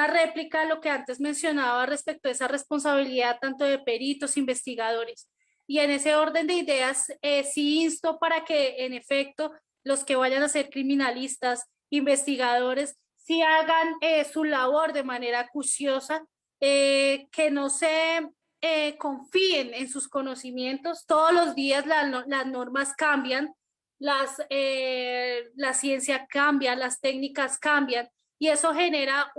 réplica a lo que antes mencionaba respecto a esa responsabilidad tanto de peritos, investigadores. Y en ese orden de ideas, sí insto para que en efecto los que vayan a ser criminalistas, investigadores, sí hagan su labor de manera acuciosa, que no se confíen en sus conocimientos. Todos los días las normas cambian, la ciencia cambia, las técnicas cambian y eso genera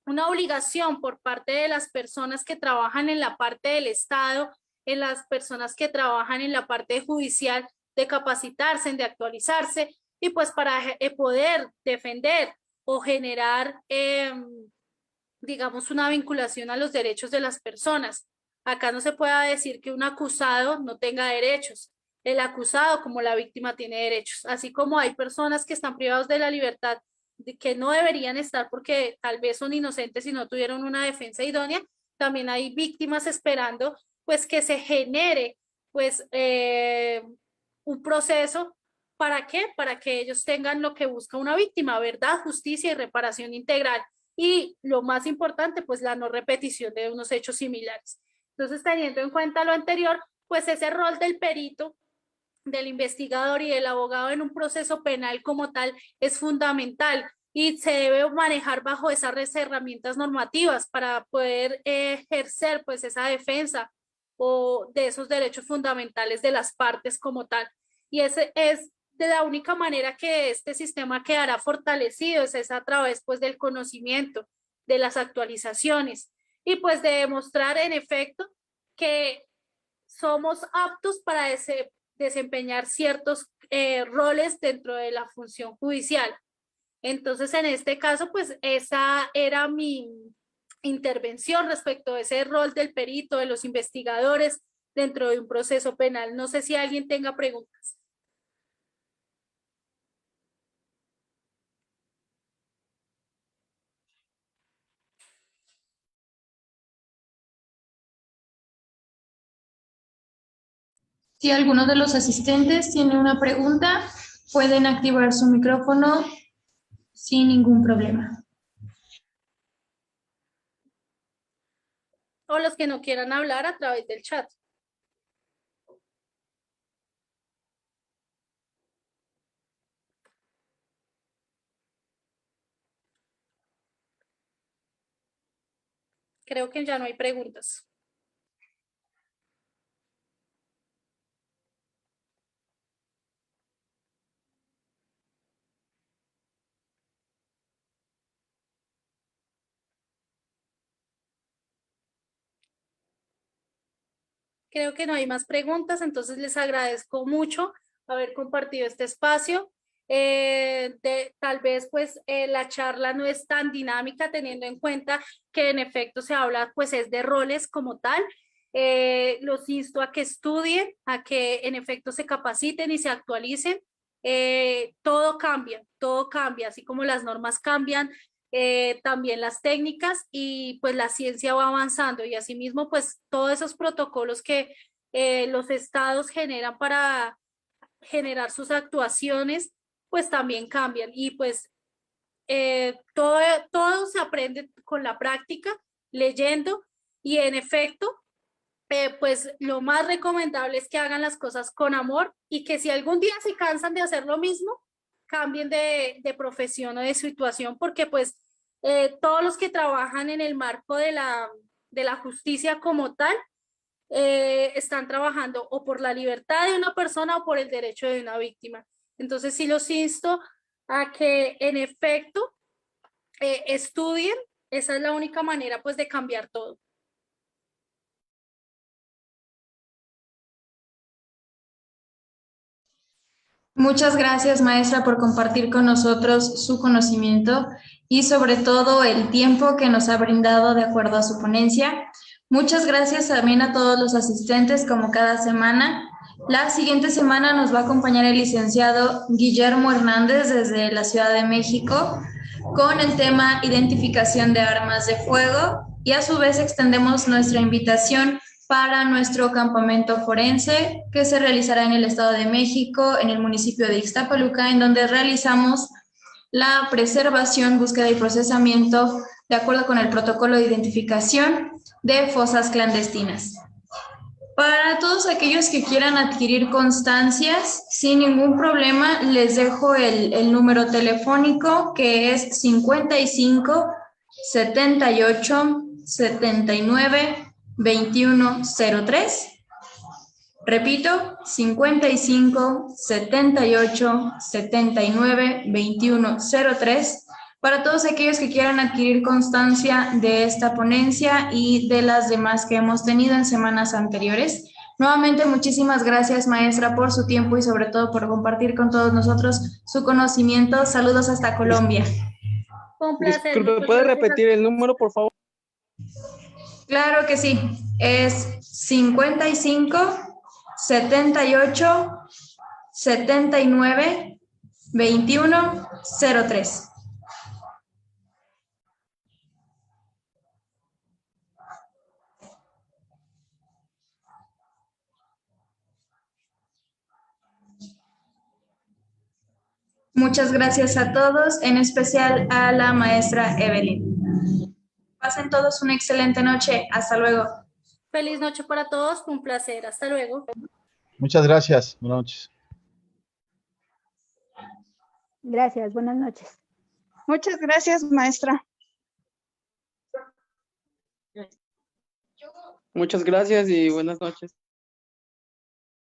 una obligación por parte de las personas que trabajan en la parte del Estado, en las personas que trabajan en la parte judicial, de capacitarse, de actualizarse y pues para poder defender o generar digamos, una vinculación a los derechos de las personas. Acá no se puede decir que un acusado no tenga derechos. El acusado, como la víctima, tiene derechos. Así como hay personas que están privados de la libertad, que no deberían estar porque tal vez son inocentes y no tuvieron una defensa idónea, también hay víctimas esperando pues que se genere pues un proceso. ¿Para qué? Para que ellos tengan lo que busca una víctima, verdad, justicia y reparación integral y lo más importante, pues la no repetición de unos hechos similares. Entonces, teniendo en cuenta lo anterior, pues ese rol del perito, del investigador y del abogado en un proceso penal como tal es fundamental y se debe manejar bajo esas herramientas normativas para poder ejercer pues esa defensa o de esos derechos fundamentales de las partes como tal. Y ese es de la única manera que este sistema quedará fortalecido, es a través pues del conocimiento, de las actualizaciones y pues de demostrar en efecto que somos aptos para desempeñar ciertos roles dentro de la función judicial. Entonces, en este caso, pues esa era mi intervención respecto a ese rol del perito, de los investigadores dentro de un proceso penal. No sé si alguien tenga preguntas. Si alguno de los asistentes tiene una pregunta, pueden activar su micrófono sin ningún problema. O los que no quieran hablar a través del chat. Creo que ya no hay preguntas. Creo que no hay más preguntas, entonces les agradezco mucho haber compartido este espacio. Tal vez pues la charla no es tan dinámica teniendo en cuenta que en efecto se habla pues es de roles como tal. Los insto a que estudien, a que en efecto se capaciten y se actualicen. Todo cambia, así como las normas cambian, también las técnicas y pues la ciencia va avanzando y asimismo pues todos esos protocolos que los estados generan para generar sus actuaciones pues también cambian y pues todo se aprende con la práctica, leyendo y en efecto pues lo más recomendable es que hagan las cosas con amor y que si algún día se cansan de hacer lo mismo, cambien de profesión o de situación, porque pues todos los que trabajan en el marco de la justicia como tal, están trabajando o por la libertad de una persona o por el derecho de una víctima. Entonces sí los insto a que en efecto estudien, esa es la única manera pues de cambiar todo. Muchas gracias, maestra, por compartir con nosotros su conocimiento y sobre todo el tiempo que nos ha brindado de acuerdo a su ponencia. Muchas gracias también a todos los asistentes, como cada semana. La siguiente semana nos va a acompañar el licenciado Guillermo Hernández desde la Ciudad de México con el tema identificación de armas de fuego y a su vez extendemos nuestra invitación para nuestro campamento forense que se realizará en el Estado de México, en el municipio de Ixtapaluca, en donde realizamos la preservación, búsqueda y procesamiento de acuerdo con el protocolo de identificación de fosas clandestinas. Para todos aquellos que quieran adquirir constancias, sin ningún problema, les dejo el número telefónico que es 55 78 79 2103. Repito, 55 78 79 2103. Para todos aquellos que quieran adquirir constancia de esta ponencia y de las demás que hemos tenido en semanas anteriores. Nuevamente, muchísimas gracias, maestra, por su tiempo y sobre todo por compartir con todos nosotros su conocimiento. Saludos hasta Colombia. Un placer. Disculpe, ¿puede repetir el número, por favor? Claro que sí. Es 55 78 79 2103. Muchas gracias a todos, en especial a la maestra Evelyn. Pasen todos una excelente noche. Hasta luego. Feliz noche para todos, un placer. Hasta luego. Muchas gracias. Buenas noches. Gracias, buenas noches. Muchas gracias, maestra. Muchas gracias y buenas noches.